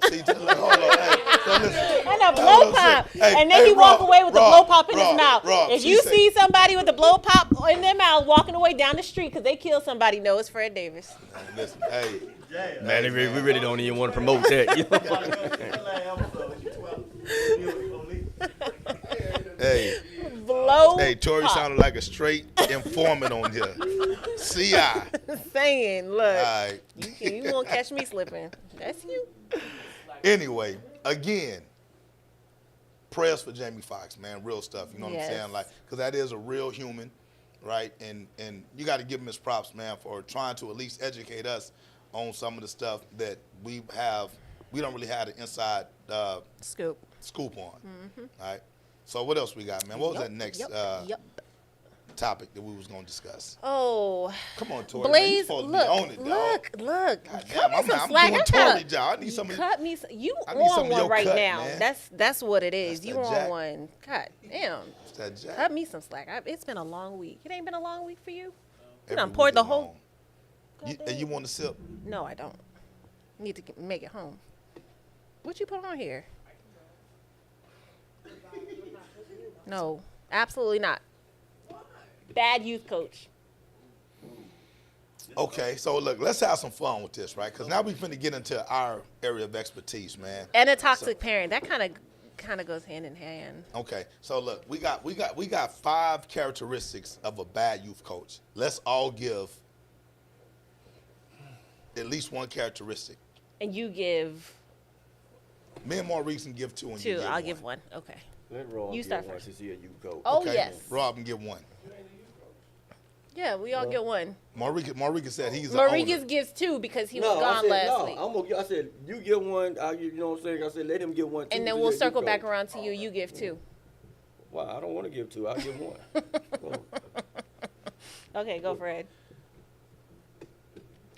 See, hold on. Hey, so listen. And a blow pop. And then he walk away with the blow pop in his mouth. If you see somebody with a blow pop in their mouth walking away down the street because they killed somebody, know it's Fred Davis. Listen, hey. Man, we really don't even want to promote that. You know? Hey. Blow Hey, Tori pop. sounded like a straight informant on here. CI. Saying, look, All right. you won't catch me slipping. That's you. Anyway, again, prayers for Jamie Foxx, man. Real stuff. You know what I'm Yes. saying? Like, because that is a real human, right? And you got to give him his props, man, for trying to at least educate us on some of the stuff that we don't really have the inside scoop on. All right. So what else we got, man? What was that next topic that we was gonna discuss? Oh, come on, Tori. Blaze, Man, you look, supposed to be on it, dog. look. God Cut damn, me some I'm slack. doing I gotta- Tori job. I need some of cut me. You I need some on of one your right cut, now. man. That's what it is. That's You that on jack. one. God damn. It's that jack. Cut me some slack. It's been a long week. It ain't been a long week for you. You Every done poured week the is whole. long. And you want to sip? No, I don't. Need to make it home. What you put on here? No, absolutely not. Bad youth coach. Okay, so look, let's have some fun with this, right? Because now we finna get into our area of expertise, man. And a toxic parent. That kind of goes hand in hand. Okay, so look, we got 5 characteristics of a bad youth coach. Let's all give at least one characteristic. And you give Me and Maurice can give 2, and you 2. give I'll 1. give 1. Okay. Let Rob You get start one first. since he a youth coach. Oh, Okay? yes. Rob can give 1. Yeah, we all get 1. Maurice said he's the owner. Marecus gives 2 because he was gone last week. I said you get 1. You know what I'm saying? I said let him get 1 too. And then we'll circle back around to you. You give 2. Well, I don't want to give 2. I'll give 1. Okay, go Fred.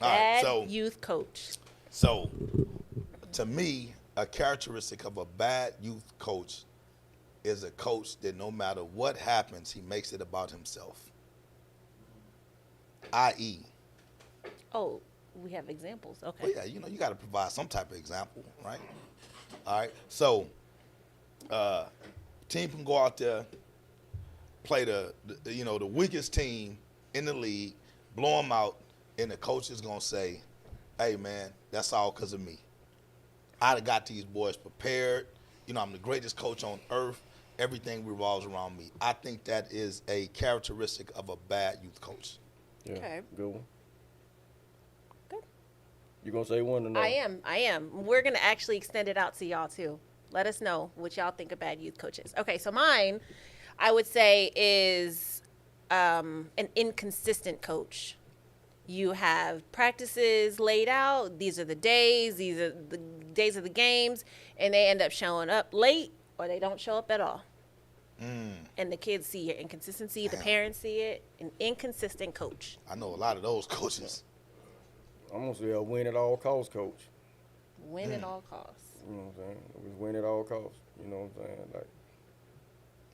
All right, Bad so youth coach. So, to me, a characteristic of a bad youth coach is a coach that no matter what happens, he makes it about himself. I.e., Oh, we have examples. Okay. well, yeah, you got to provide some type of example, right? All right. So, team can go out there, play the weakest team in the league, blow them out, and the coach is gonna say, "Hey, man, that's all because of me. I'd have got these boys prepared. I'm the greatest coach on earth. Everything revolves around me." I think that is a characteristic of a bad youth coach. Yeah, Okay. good one. Good. You gonna say 1 or no? I am. We're going to actually extend it out to y'all, too. Let us know what y'all think of bad youth coaches. Okay, so mine, I would say, is an inconsistent coach. You have practices laid out. These are the days. These are the days of the games. And they end up showing up late or they don't show up at all. And the kids see your inconsistency. The parents see it. An inconsistent coach. I know a lot of those coaches. I'm gonna say a win at all costs coach. Win at all costs. You know what I'm saying? It was win at all costs. You know what I'm saying? Like,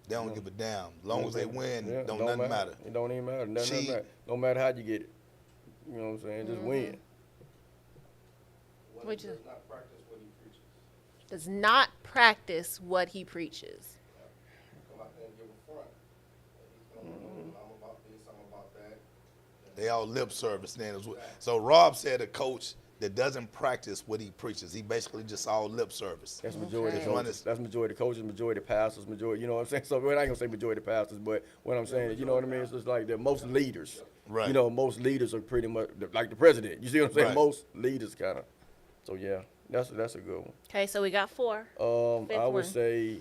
They don't give a damn. As long as they win, yeah, don't nothing matter. It don't even matter. Nothing matter. Don't matter how you get it. You know what I'm saying? Just win. Which is Not practice what he preaches. does not practice what he preaches. Come out there and give a front. He's gonna I'm about this, I'm about that. They all lip service then as well. So Rob said a coach that doesn't practice what he preaches. He basically just all lip service. That's majority Okay. of coaches. That's majority of coaches, majority of pastors, majority. You know what I'm saying? So well, I ain't gonna say majority of pastors, but what I'm saying, you know what I mean? It's just like the most leaders. Right. You know, most leaders are pretty much like the president. You see what I'm saying? Right. Most leaders kind of. So yeah, that's a good one. Okay, so we got 4. Fifth I would one. say.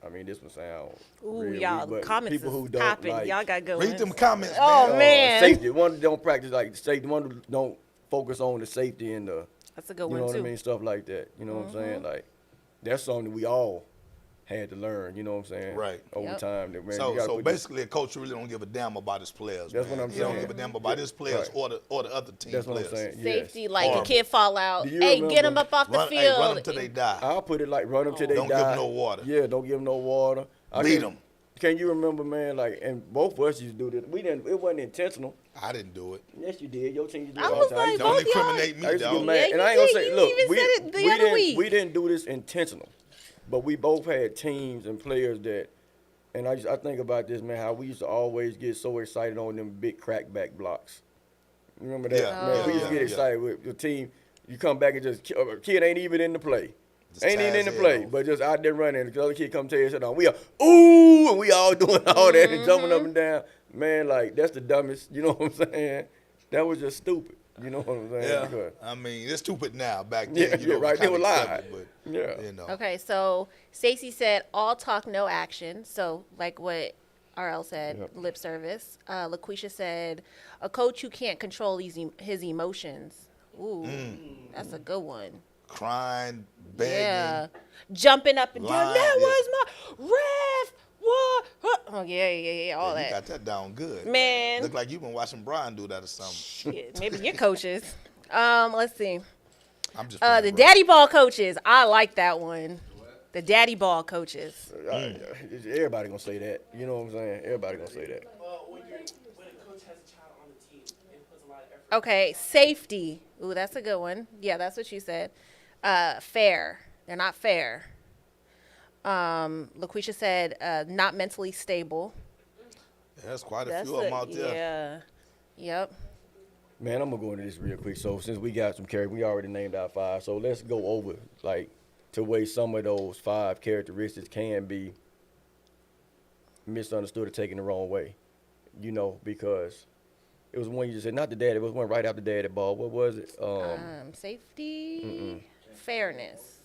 I mean, this one sound. Ooh, real y'all, weak, but comments people who is don't popping. like, Y'all got good Read ones. them comments, Oh, man. man. safety. One that don't practice like safety. One who don't focus on the safety and the. That's a good You one, know what too. I mean? Stuff like that. You know what I'm saying? Like, that's something we all had to learn. You know what I'm saying? Right. Over Yep. time. That, man, you So gotta put this- basically, a coach really don't give a damn about his players. That's man. what I'm He don't saying. give a damn about his players Right. or the other team That's what players. I'm saying. Safety, Yes. like a Horrible. kid fall out. Do you Hey, get him remember- up off the Run, field. hey, run them till they die. I'll put it like run them till they Don't die. give 'em no water. Yeah, don't give them no water. Beat them. can you remember, man? Like, and both of us used to do this. We didn't. It wasn't intentional. I didn't do it. Yes, you did. Your team used to do I it all was the time. like, Don't both y'all. incriminate me, I used to get dog. mad, Yeah, and you I ain't gonna did. say, You look, even we said it the we other didn't week. we didn't do this intentional, but we both had teams and players that, and I think about this, man, how we used to always get so excited on them big crackback blocks. You remember that? Yeah, Man, we used to yeah, get excited with the team. You come back and just kid ain't even in the play. Just Ain't even in the ties play, head off. but just out there running. The other kid come tell you, sit down. We are, ooh, and we all doing all that and jumping up and down. Man, like, that's the dumbest, you know what I'm saying? That was just stupid, you know what I'm saying? Yeah, Because- I mean, it's stupid now. Back Yeah, then, you know, yeah, right. They kinda were accept live. it, but, Yeah. you know. Okay, so Stacey said all talk, no action. So like what RL said, Yep. lip service. LaQuisha said a coach who can't control his emotions. Ooh, that's a good one. Crying, begging. Yeah, jumping up and down. Lying, That yeah. was my ref. What? Oh yeah, all You that. got that down good. Man. Look like you've been watching Brian do that or something. Shit, maybe your coaches. Let's see. I'm just The playing, bro. daddy ball coaches. I like that one. The daddy ball coaches. Everybody gonna say that. You know what I'm saying? Everybody gonna say that. When a coach has a child on the team, it puts a lot of effort. Okay, safety. Ooh, that's a good one. Yeah, that's what you said. Fair. They're not fair. LaQuisha said not mentally stable. Yeah, there's quite a That's few of them out there. yeah. Yep. Man, I'm gonna go into this real quick. So since we got some characters, we already named our 5. So let's go over like to way some of those 5 characteristics can be misunderstood or taken the wrong way. You know, because it was one you just said, not the daddy, it was one right after daddy ball. What was it? Safety. Fairness.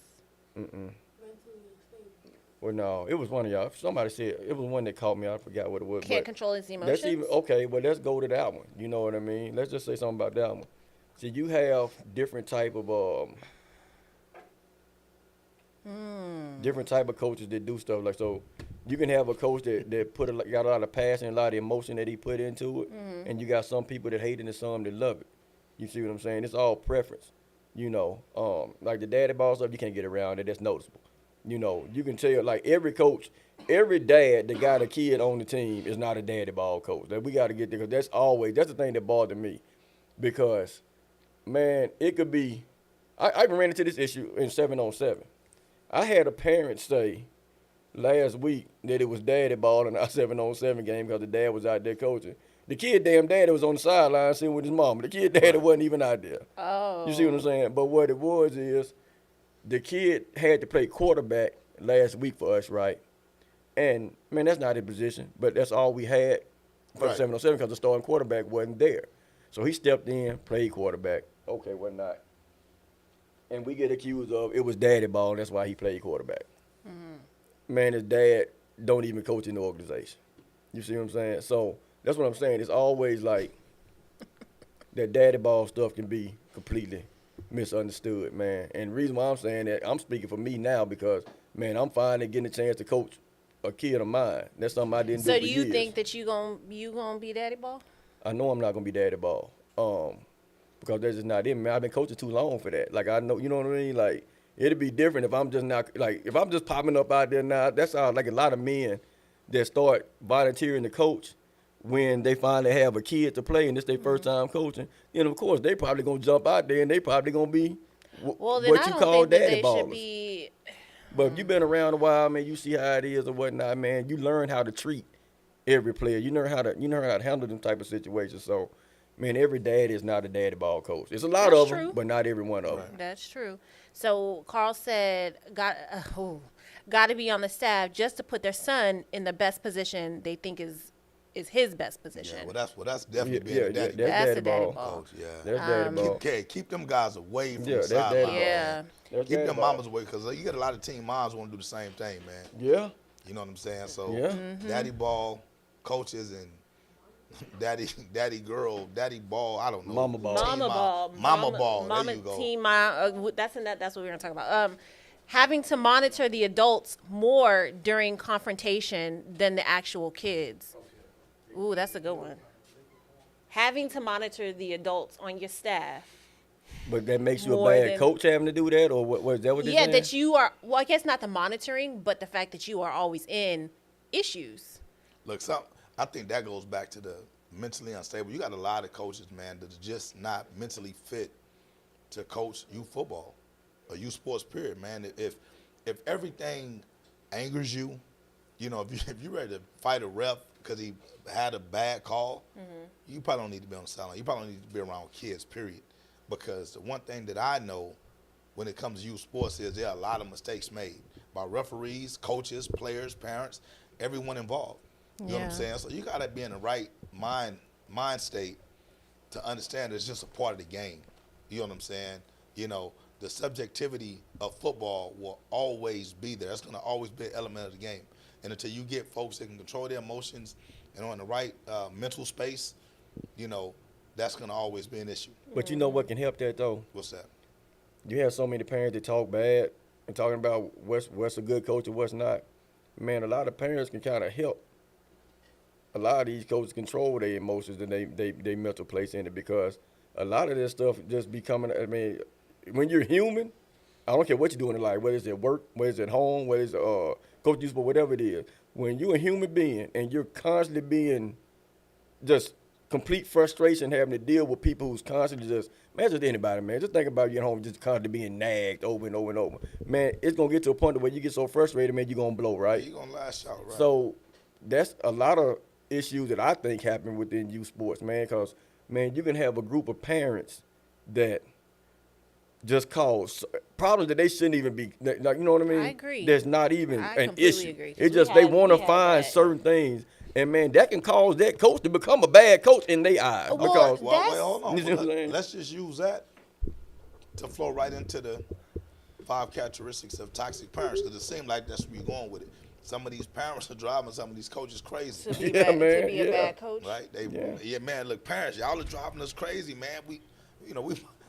Well, no, it was one of y'all. Somebody said it was one that caught me. I forgot what it was. Can't but control his emotions. That's even okay. Well, let's go to that one. You know what I mean? Let's just say something about that one. So you have different type of different type of coaches that do stuff like so. You can have a coach that got a lot of passion, a lot of emotion that he put into it, and you got some people that hate it and some that love it. You see what I'm saying? It's all preference. You know, like the daddy ball stuff, you can't get around it. That's noticeable. You know, you can tell like every coach, every dad that got a kid on the team is not a daddy ball coach. That we got to get there because that's the thing that bothered me, because, man, it could be. I even ran into this issue in 7-on-7. I had a parent say last week that it was daddy ball in our 7-on-7 game because the dad was out there coaching. The kid damn daddy was on the sideline sitting with his mama. The kid daddy wasn't even out there. Oh. You see what I'm saying? But what it was is the kid had to play quarterback last week for us, right? And, man, that's not his position, but that's all we had for Right. the 7-on-7 because the starting quarterback wasn't there. So he stepped in, played quarterback. Okay, what not? And we get accused of it was daddy ball, and that's why he played quarterback. Man, his dad don't even coach in the organization. You see what I'm saying? So that's what I'm saying. It's always like that daddy ball stuff can be completely misunderstood, man. And the reason why I'm saying that, I'm speaking for me now because, man, I'm finally getting a chance to coach a kid of mine. That's something I didn't do So for do you years. think that you gonna be daddy ball? I know I'm not gonna be daddy ball, because that's just not it, man. I've been coaching too long for that. Like I know, you know what I mean. Like it'd be different if I'm just not like if I'm just popping up out there now. That's how like a lot of men that start volunteering to coach when they finally have a kid to play and this their first time coaching. Then of course they probably gonna jump out there and they probably gonna be Well, then what I you don't call think that daddy they ballers. should be. But if you've been around a while, man, you see how it is or whatnot, man. You learn how to treat every player. You learn how to handle them type of situations. So, man, every dad is not a daddy ball coach. It's a lot That's of them, true. but not every one of them. That's true. So Carl said, got to be on the staff just to put their son in the best position they think is his best position. Yeah, well, that's definitely Yeah, being a daddy that's That's daddy a daddy ball. ball. coach. Yeah. That's daddy ball. Keep them guys away from Yeah, the that's daddy sideline. ball. Yeah. That's Keep daddy them ball. mamas away because you get a lot of teen moms want to do the same thing, man. Yeah, You know what I'm saying? So, Yeah. daddy ball coaches and daddy ball. I don't know. Mama ball. Teen Mama ball. Mama ball. Mama There you go. team. That's what we're gonna talk about. Having to monitor the adults more during confrontation than the actual kids. Ooh, that's a good one. Having to monitor the adults on your staff. but that makes you More a bad than- coach having to do that, or what? Was that what they're Yeah, saying? that you are. Well, I guess not the monitoring, but the fact that you are always in issues. Look, I think that goes back to the mentally unstable. You got a lot of coaches, man, that are just not mentally fit to coach youth football or youth sports. Period, man. If everything angers you, you know, if you're ready to fight a ref because he had a bad call, you probably don't need to be on the sideline. You probably don't need to be around kids. Period, because the one thing that I know when it comes to youth sports is there are a lot of mistakes made by referees, coaches, players, parents, everyone involved. You know what I'm saying? So you got to be in the right mind state to understand it's just a part of the game. You know what I'm saying? You know, the subjectivity of football will always be there. That's going to always be an element of the game. And until you get folks that can control their emotions and are in the right mental space, you know, that's going to always be an issue. But you know what can help that, though? What's that? You have so many parents that talk bad and talking about what's a good coach and what's not. Man, a lot of parents can kind of help a lot of these coaches control their emotions and they mental place in it, because a lot of this stuff just be coming. I mean, when you're human, I don't care what you're doing in life, whether it's at work, whether it's at home, whether it's coach use, but whatever it is. When you're a human being and you're constantly being just complete frustration, having to deal with people who's constantly just anybody, man. Just think about you at home just constantly being nagged over and over and over. Man, it's gonna get to a point where you get so frustrated, man, you're gonna blow, right? You're gonna lash out, right? So that's a lot of issues that I think happen within youth sports, man, because, man, you can have a group of parents that just cause problems that they shouldn't even be, like, you know what I mean? I agree. There's not even I an completely issue. agree, 'cause It's we just they had- want we to had find that. certain things, and, man, that can cause that coach to become a bad coach in their eyes. Well, Because Well, wait, That's- hold on. You see what I'm saying? Let's just use that to flow right into the 5 characteristics of toxic parents, because it seems like that's where you're going with it. Some of these parents are driving some of these coaches crazy, To be, Yeah, bad, man, to be a yeah. bad coach. right? Yeah. Yeah, man. Look, parents, y'all are driving us crazy, man. We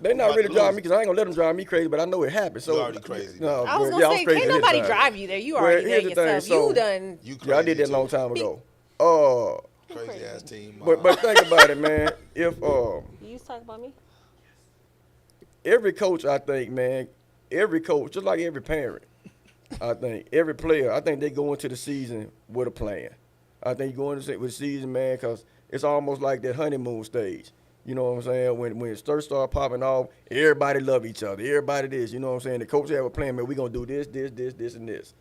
they not about really to driving lose. me, because I ain't going to let them drive me crazy, but I know it happened. So, You already crazy, No, man. I was well, gonna yeah, say, crazy can't at nobody that drive time. you there. You Well, already there here's the thing, yourself. so- You done. You crazy Yeah, I did that a too. long time ago. Crazy ass team. But think about it, man. If You was talking about me? every coach, I think, man, every coach, just like every parent, I think, every player, I think they go into the season with a plan. I think you go into with the season, man, because it's almost like that honeymoon stage. You know what I'm saying? When it first start popping off, everybody love each other. Everybody this, you know what I'm saying? The coach have a plan, man, we going to do this, and this.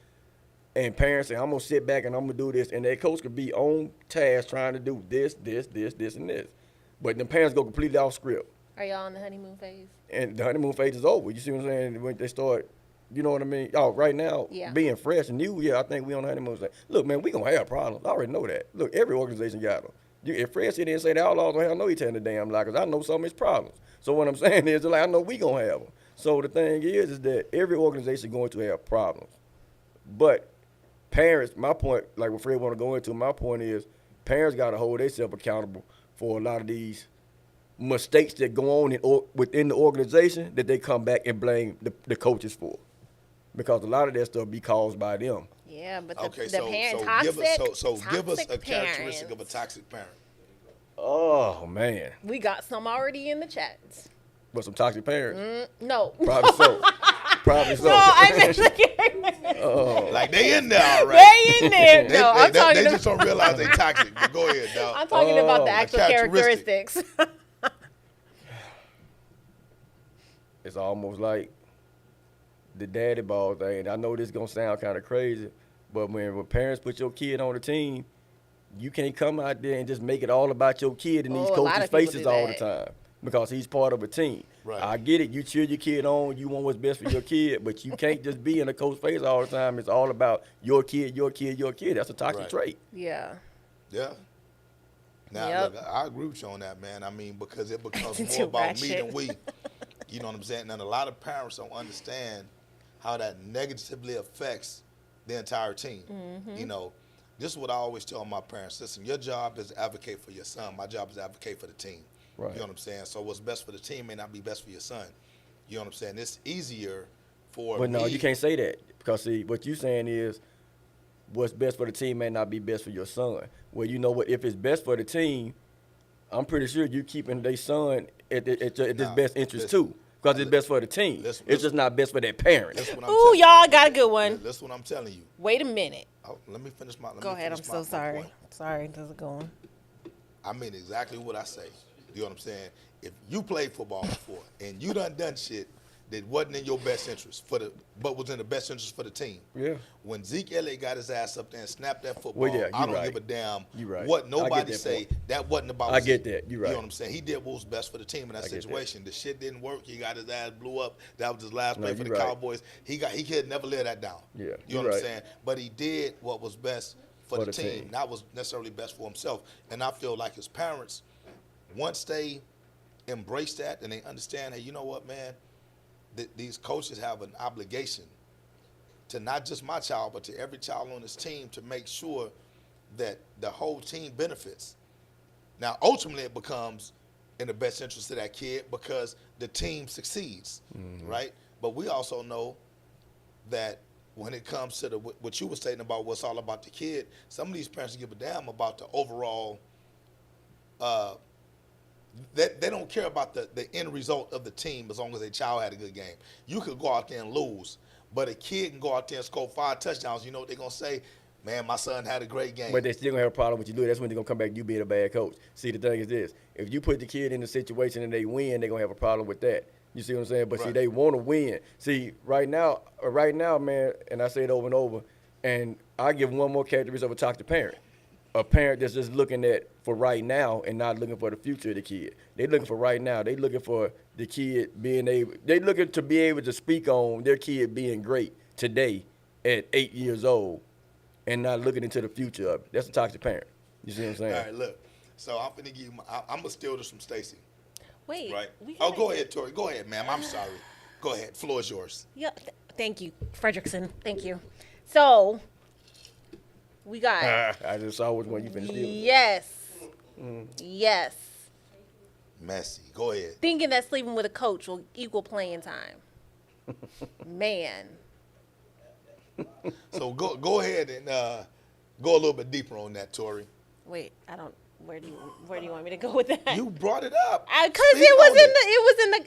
And parents say, I'm going to sit back and I'm going to do this. And that coach could be on task trying to do this, and this. But the parents go completely off script. Are y'all in the honeymoon phase? And the honeymoon phase is over. You see what I'm saying? When they start, you know what I mean? Oh, right now, Yeah. being fresh and new, yeah, I think we on the honeymoon phase. Look, man, we going to have problems. I already know that. Look, every organization got them. If Fred sit there and say the Outlaws don't have no each other damn lie, because I know some of his problems. So what I'm saying is, like, I know we going to have them. So the thing is that every organization going to have problems. But parents, my point, like what Fred want to go into, my point is parents got to hold themselves accountable for a lot of these mistakes that go on within the organization that they come back and blame the coaches for. Because a lot of that stuff be caused by them. Yeah, but the, Okay, the so parent give toxic. us give us a toxic characteristic of a parents. toxic parent. Oh, man. We got some already in the chats. But some toxic parents. No. Probably so. Probably so. No, I meant Oh. Like they in there, all right? they in there. No, I'm talking they about. just don't realize they toxic. But go ahead, dog. I'm talking about the Oh, actual characteristic. characteristics. It's almost like the daddy ball thing. I know this gonna sound kind of crazy, but when parents put your kid on the team, you can't come out there and just make it all about your kid in these Oh, a lot coaches' of people faces do all the that. time, because he's part of a team. Right. I get it. You cheer your kid on. You want what's best for your kid, but you can't just be in a coach's face all the time. It's all about your kid, your kid, your kid. That's a toxic Right. trait. Yeah. Yeah. Now, Yep. look, I agree with you on that, man. I mean, because it becomes Too more about me ratchet. than we. You know what I'm saying? And a lot of parents don't understand how that negatively affects the entire team. Mm-hmm. You know, this is what I always tell my parents. Listen, your job is to advocate for your son. My job is to advocate for the team. Right. You know what I'm saying? So what's best for the team may not be best for your son. You know what I'm saying? It's easier for But me. no, you can't say that, because see, what you saying is what's best for the team may not be best for your son. Well, you know what? If it's best for the team, I'm pretty sure you keeping their son at his Nah, best interest listen. too, because it's best for the team. Listen, It's just not best for their parents. That's what I'm Ooh, telling you. y'all got a good one. That's what I'm telling you. Wait a minute. Oh, let me finish my. Go ahead. I'm so sorry. Point. Sorry, does it go on? I mean exactly what I say. You know what I'm saying? If you played football before and you done shit that wasn't in your best interest but was in the best interest for the team. Yeah. When Zeke Elliott got his ass up there and snapped that football, Well, yeah, I don't right. give a damn You right. what I nobody get that say. point. That wasn't about I Zeke. get that. You right. You know what I'm saying? He did what was best for the team in that I get that. situation. The shit didn't work. He got his ass blew up. That was his last No, play for you the right. Cowboys. He could never let that down. Yeah, You know you what I'm right. saying? But he did what was best for the team. Not was necessarily best for himself. And I feel like his parents, once they embrace that and they understand, hey, you know what, man? These coaches have an obligation to not just my child, but to every child on this team to make sure that the whole team benefits. Now, ultimately, it becomes in the best interest of that kid because the team succeeds, right? But we also know that when it comes to what you were stating about what's all about the kid, some of these parents give a damn about the overall they don't care about the end result of the team as long as their child had a good game. You could go out there and lose, but a kid can go out there and score 5 touchdowns. You know what they're going to say? Man, my son had a great game. But they still going to have a problem with you doing. That's when they're going to come back you being a bad coach. See, the thing is this. If you put the kid in a situation and they win, they're going to have a problem with that. You see what I'm saying? But see, they want to win. See, right now, man, and I say it over and over, and I give one more characteristic of a toxic parent. A parent that's just looking at for right now and not looking for the future of the kid. They looking for right now. They looking for the kid being able. They looking to be able to speak on their kid being great today at 8 years old, and not looking into the future of it. That's a toxic parent. You see what I'm saying? All right, look. So I'm finna give you. I'm gonna steal this from Stacy. Wait. Right. We Oh, gotta- go ahead, Tori. Go ahead, ma'am. I'm sorry. Go ahead. Floor is yours. Yeah. Thank you, Fredrickson. Thank you. So we got I just saw which one you finna steal. yes, yes. Messy. Go ahead. Thinking that sleeping with a coach will equal playing time. Man. So go ahead and go a little bit deeper on that, Tori. Wait, I don't. Where do you want me to go with that? You brought it up. Because Speak it was on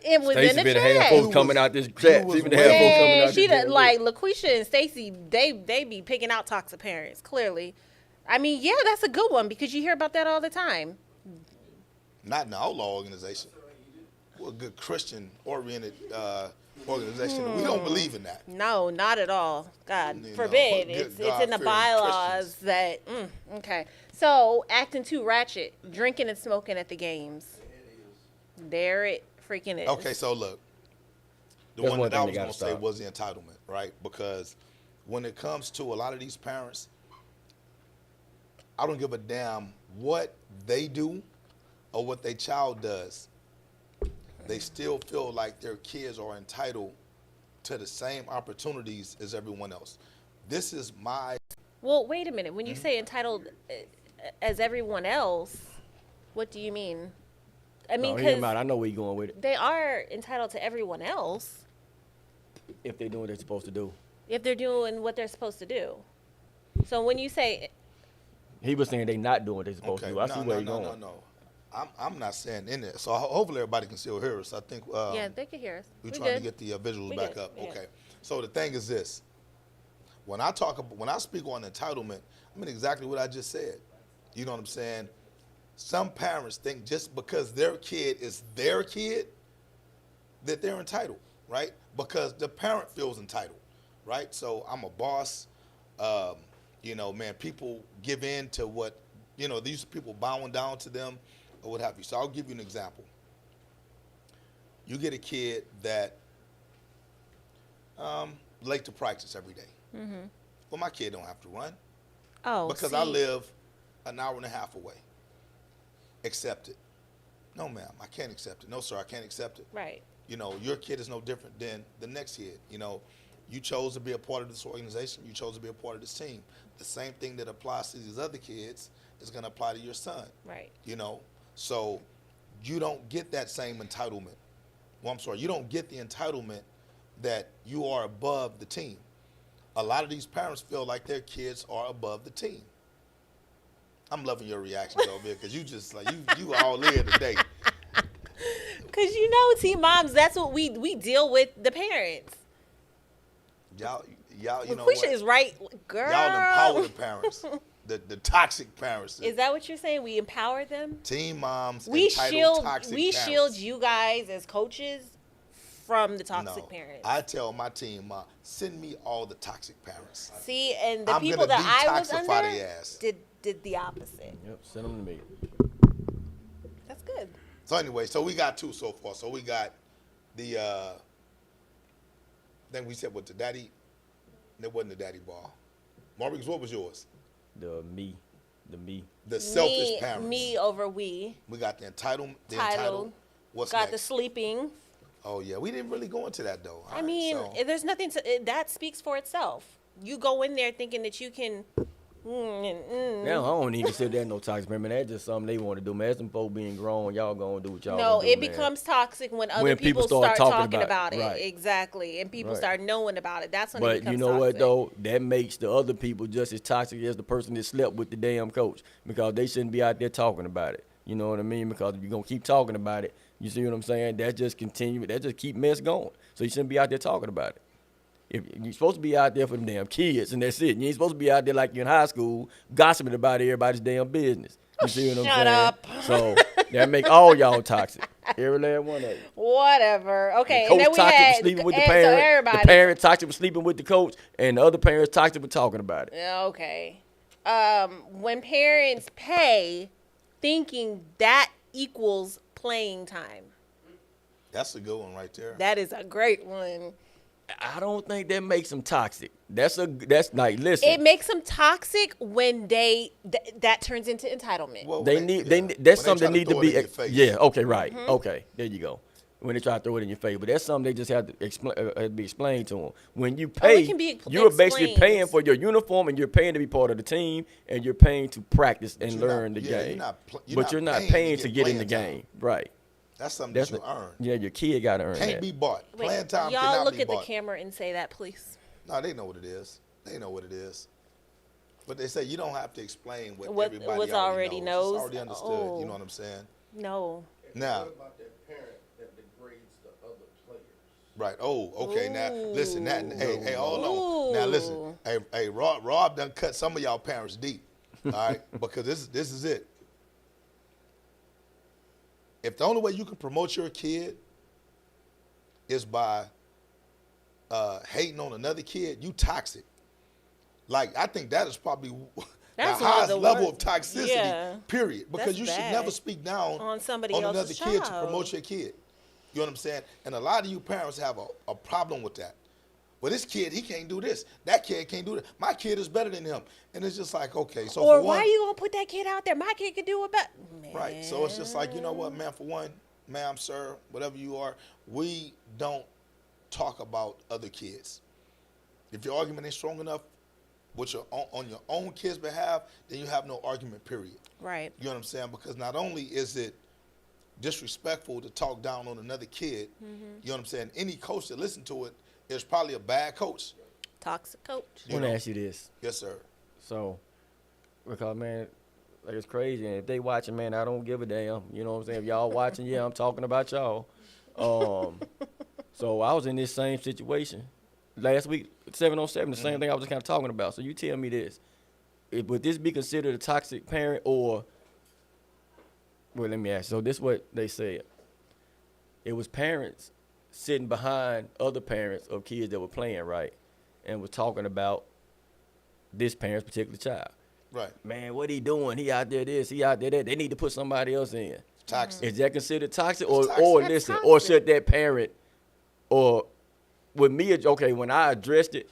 it was Stacey in the been a handful chat. coming out this chat. was She been a handful coming Yeah, out she this done, chat. like LaQuisha and Stacey. They be picking out toxic parents. Clearly, I mean, yeah, that's a good one because you hear about that all the time. Not an outlaw organization. We're a good Christian-oriented organization. We don't believe in that. No, not at all. God You know, forbid. good It's in the God-fearing bylaws Christians. that. Okay. So acting too ratchet, drinking and smoking at the games. There it freaking is. Okay, so look. The That's one one that I thing was they going gotta to say stop. was the entitlement, right? Because when it comes to a lot of these parents, I don't give a damn what they do or what their child does. They still feel like their kids are entitled to the same opportunities as everyone else. This is my Well, wait a minute. When you Mm-hmm. say entitled as everyone else, what do you mean? I mean, No, hear him because out. I know where you going with it. they are entitled to everyone else If they doing what they're supposed to do. if they're doing what they're supposed to do. So when you say, He was saying they not doing what they're supposed okay. to do. I see where you're going. No. I'm not saying in it. So hopefully everybody can still hear us. I think yeah, they can hear us. we're We trying to good. get the visuals We back good. up. We good. Okay. So the thing is this. When I speak on entitlement, I mean exactly what I just said. You know what I'm saying? Some parents think just because their kid is their kid that they're entitled, right? Because the parent feels entitled, right? So I'm a boss. You know, man, people give in to what, you know, these people bowing down to them or what have you. So I'll give you an example. You get a kid that late to practice every day. Well, my kid don't have to run Oh, because see, I live an hour and a half away. Accept it. No, ma'am, I can't accept it. No, sir, I can't accept it. Right. You know, your kid is no different than the next kid. You know, you chose to be a part of this organization. You chose to be a part of this team. The same thing that applies to these other kids is going to apply to your son. Right. You know, so you don't get that same entitlement. Well, I'm sorry, you don't get the entitlement that you are above the team. A lot of these parents feel like their kids are above the team. I'm loving your reactions over here because you just like you all in today. Because you know, Team Moms, that's what we deal with the parents. Y'all, y'all, you know LaQuisha what? is right, girl. Y'all empower the parents, the toxic parents. Is that what you're saying? We empower them. Teen moms We entitled shield. toxic We parents. shield you guys as coaches from the toxic No, parents. I tell my team, send me all the toxic parents. See, and the I'm people gonna that I was detoxify under their ass. did the opposite. Yep, send them to me. That's good. So anyway, so we got 2 so far. So we got the then we said what the daddy. That wasn't the daddy ball. Marecus, what was yours? The me. The selfish parents. Me over we. We got the entitled. Titled. What's Got the next? sleeping. Oh yeah, we didn't really go into that though. I mean, there's nothing to that speaks for itself. You go in there thinking that you can. Now I don't even consider that no toxic parent. Man, that's just something they want to do. Man, that's them folk being grown. Y'all gonna do what y'all No, gonna do, it man. becomes toxic when other When people people start start talking talking about about it. it. Right. Exactly, and people Right. start knowing about it. That's when it But becomes you know what toxic. though? That makes the other people just as toxic as the person that slept with the damn coach because they shouldn't be out there talking about it. You know what I mean? Because if you're gonna keep talking about it, you see what I'm saying? That just continue. That just keep mess going. So you shouldn't be out there talking about it. If you're supposed to be out there for them damn kids, and that's it. You ain't supposed to be out there like you're in high school gossiping about everybody's damn business. You see what I'm Shut saying? up. So that make all y'all toxic. Every last one of you. Whatever. Okay, The and then coach we toxic had for sleeping with the and so parent. everybody. The parent toxic for sleeping with the coach, and the other parents toxic for talking about it. Yeah, okay. When parents pay, thinking that equals playing time. that's a good one right there. That is a great one. I don't think that makes them toxic. That's like listen. It makes them toxic when that turns into entitlement. Well, They when need. yeah, That's when they something try that need throw to it be. in your face. Yeah. Okay. Right. Mm-hmm. Okay. There you go. When they try to throw it in your face, but that's something they just have to explain. Be explained to them. When you pay, can be you're basically explained. paying for your uniform, and you're paying to be part of the team, and you're paying to practice and you're not- learn the yeah, game. you're You're not not paying paying to to get get in the playing game. Right. That's something That's that you earn. Yeah. Your kid got to earn Can't that. be bought. Wait, Playing time y'all cannot look be at bought. the camera and say that, please. No, they know what it is. They know what it is. But they say you don't have to explain what What- everybody what's already already knows. knows? It's already understood. Oh. You know what I'm saying? No. Now, What about that parent that degrades the other players? right. Oh, okay. Now, listen. That, Ooh. hey, hold on. Now, listen. Ooh. Hey, Rob done cut some of y'all parents deep. All right? Because this is it. If the only way you can promote your kid is by hating on another kid, you toxic. Like, I think that is probably That's the one of highest the level of worst. toxicity, Yeah. period. Because That's you should bad. never speak down On somebody another else's kid to child. promote your kid. You know what I'm saying? And a lot of you parents have a problem with that. Well, this kid, he can't do this. That kid can't do that. My kid is better than him. And it's just like, okay, so Or for why one, are you gonna put that kid out there? My kid could do it better. right. So it's just like, you know what, man, for one, ma'am, sir, whatever you are, we don't talk about other kids. If your argument ain't strong enough with on your own kid's behalf, then you have no argument, period. Right. You know what I'm saying? Because not only is it disrespectful to talk down on another kid, you know what I'm saying? Any coach that listens to it is probably a bad coach. Toxic coach. I want to ask you this. Yes, sir. So, because man, like it's crazy. And if they watching, man, I don't give a damn. You know what I'm saying? If y'all watching, yeah, I'm talking about y'all. So I was in this same situation last week, 7-on-7, the same thing I was just kind of talking about. So you tell me this: would this be considered a toxic parent, or? Well, let me ask. So this is what they said. It was parents sitting behind other parents of kids that were playing right, and was talking about this parent's particular child. Right. Man, what he doing? He out there this, he out there that. They need to put somebody else in. Toxic. Is that considered toxic? It's toxic. Or That's listen, toxic. or should that parent, or with me, okay, when I addressed it,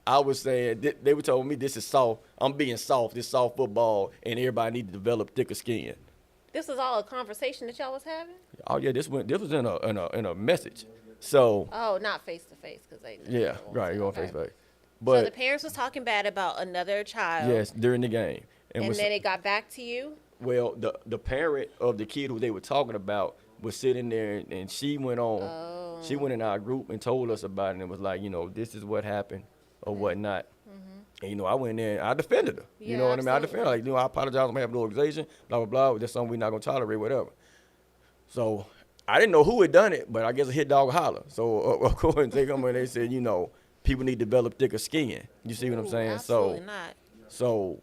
I was saying, they were telling me this is soft. I'm being soft. This soft football, and everybody need to develop thicker skin. This was all a conversation that y'all was having? Oh yeah, this was in a message. So Oh, not face to face, because they. yeah, right, you on Okay. Facebook. So But the parents was talking bad about another child. yes, during the game, And was, then it got back to you. well, the parent of the kid who they were talking about was sitting there, and she went on. Oh. She went in our group and told us about it, and was like, this is what happened or whatnot. And I went in there and I defended her. You Yeah, know what I mean? I absolutely. defended her. Like, I apologize on behalf of the organization, blah, blah, blah. That's something we're not going to tolerate, whatever. So I didn't know who had done it, but I guess a hit dog holler. So, of course, they come in and they said, people need to develop thicker skin. You see what I'm Ooh, saying? absolutely not. So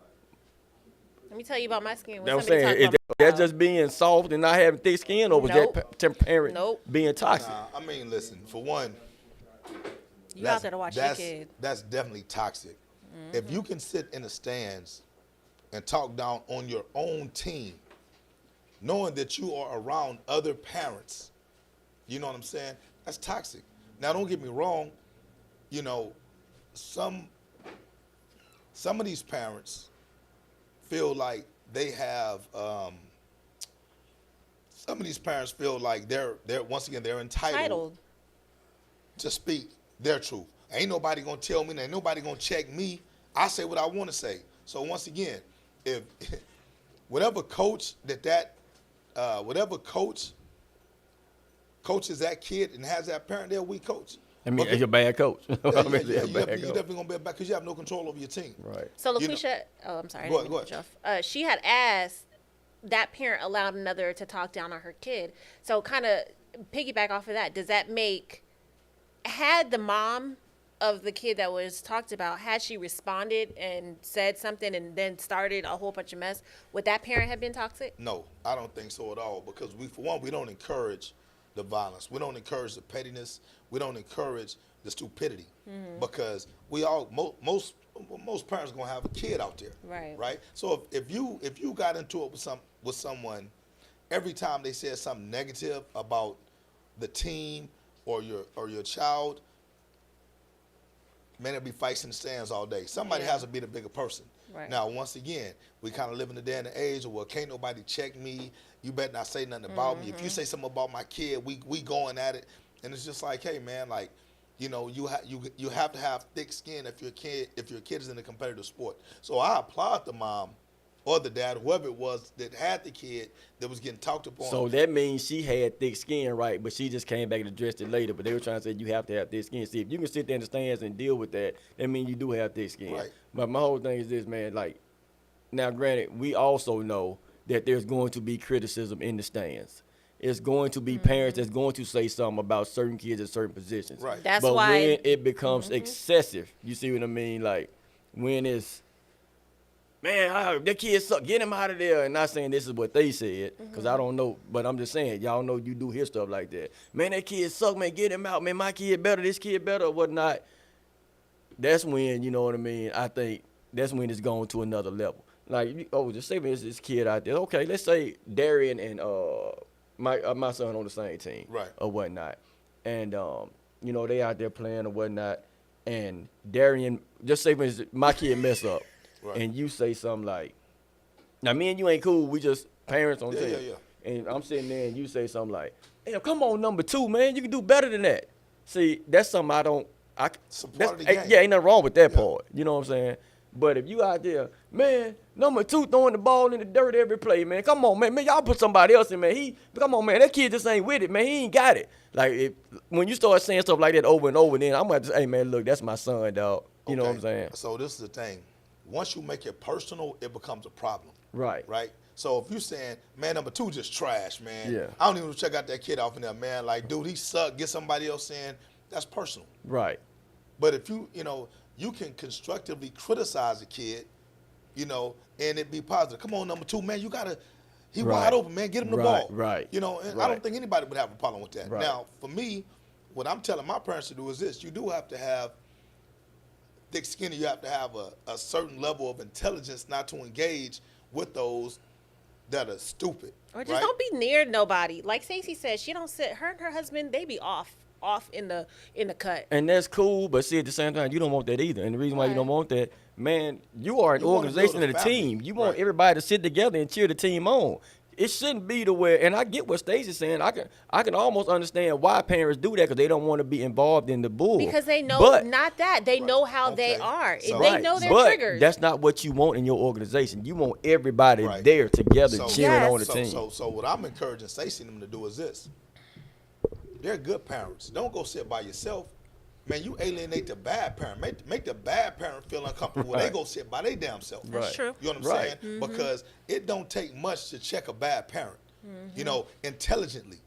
Let me tell you about my skin. When that's what I'm somebody saying. talk Is about that my just being soft and not having thick skin, or was Nope. that parent Nope. being toxic? Nah, I mean, listen. For one, you out there to watch your that's kid. that's definitely toxic. If you can sit in the stands and talk down on your own team, knowing that you are around other parents, you know what I'm saying? That's toxic. Now, don't get me wrong. You know, some of these parents feel like they have. Some of these parents feel like they're once again they're entitled to speak their truth. Ain't nobody gonna tell me, ain't nobody gonna check me. I say what I want to say. So once again, if whatever coach whatever coach coaches that kid and has that parent, they're a weak coach. I mean, you're a bad coach. Yeah, I mean, yeah, you're a you bad definitely coach. gonna be a bad because you have no control over your team. Right. So You know- LaQuisha, oh, I'm sorry. I Go didn't mean ahead, to cut you off. She had asked that parent allowed another to talk down on her kid. So kind of piggyback off of that, does that make, had the mom of the kid that was talked about, had she responded and said something and then started a whole bunch of mess, would that parent have been toxic? No, I don't think so at all because for one, we don't encourage the violence. We don't encourage the pettiness. We don't encourage the stupidity because we all most parents gonna have a kid out there, Right. Right. So if you got into it with someone, every time they said something negative about the team or your child, man, it'll be fights in the stands all day. Somebody Yeah. has to be the bigger person. Right. Now, once again, we kind of live in the day and the age of, well, can't nobody check me. You better not say nothing about me. If you say something about my kid, we going at it. And it's just like, hey, man, like, you know, you have to have thick skin if your kid is in a competitive sport. So I applaud the mom or the dad, whoever it was that had the kid that was getting talked upon. So that means she had thick skin, right? But she just came back and addressed it later. But they were trying to say you have to have thick skin. See, if you can sit there in the stands and deal with that, that means you do have thick skin. Right. But my whole thing is this, man. Like, now, granted, we also know that there's going to be criticism in the stands. It's going to be parents that's going to say something about certain kids at certain positions. Right. That's but why. when it becomes excessive, you see what I mean? Like, when it's, man, that kid suck, get him out of there. And not saying this is what they said, because I don't know, but I'm just saying, y'all know you do hear stuff like that. Man, that kid suck, man, get him out. Man, my kid better, this kid better, or whatnot. That's when, you know what I mean, I think that's when it's going to another level. Like, just say there's this kid out there. Okay, let's say Darian and my son on the same team, Right. or whatnot, and you know they out there playing or whatnot, and Darian, just say for instance, my kid mess up, Right. and you say something like, now me and you ain't cool, we just parents on the Yeah, team, yeah, yeah. and I'm sitting there and you say something like, damn, come on, number 2, man, you can do better than that. See, that's something It's a part of the game. yeah, ain't nothing wrong with that Yeah. part. You know what I'm saying? But if you out there, man, number 2 throwing the ball in the dirt every play, man. Come on, man. Y'all put somebody else in, man. Come on, man. That kid just ain't with it, man. He ain't got it. Like, when you start saying stuff like that over and over, then I'm going to say, hey, man, look, that's my son, dog. You know what I'm saying? So this is the thing. Once you make it personal, it becomes a problem. Right. Right? So if you're saying, man, number 2 just trash, man. Yeah. I don't even check out that kid off in there, man. Like, dude, he suck. Get somebody else in. That's personal. Right. But if you can constructively criticize a kid, and it be positive. Come on, number 2, man, you gotta. He Right. wide open, man. Get him the Right, ball. right, And I right. don't think anybody would have a problem with that. Right. Now, for me, what I'm telling my parents to do is this: you do have to have thick skin. You have to have a certain level of intelligence not to engage with those that are stupid. Or just right? don't be near nobody. Like Stacey said, she don't sit. Her and her husband, they be off in the cut. And that's cool, but see, at the same time, you don't want that either. And the reason why you don't Right. want that, man, you are an You wanna organization build of a the family. team. You want Right. everybody to sit together and cheer the team on. It shouldn't be the way, and I get what Stacey's saying. I can almost understand why parents do that because they don't want to be involved in the bull. Because they know but, not that. They know how they Okay. are. So- They Right. know their but triggers. that's not what you want in your organization. You want everybody Right. there together So- cheering Yes. on the team. So what I'm encouraging Stacey and them to do is this. They're good parents. Don't go sit by yourself. Man, you alienate the bad parent. Make the bad parent feel uncomfortable when they Right. go sit by their damn self. That's Right. true. You know what I'm Right. saying? Because it don't take much to check a bad parent. Intelligently.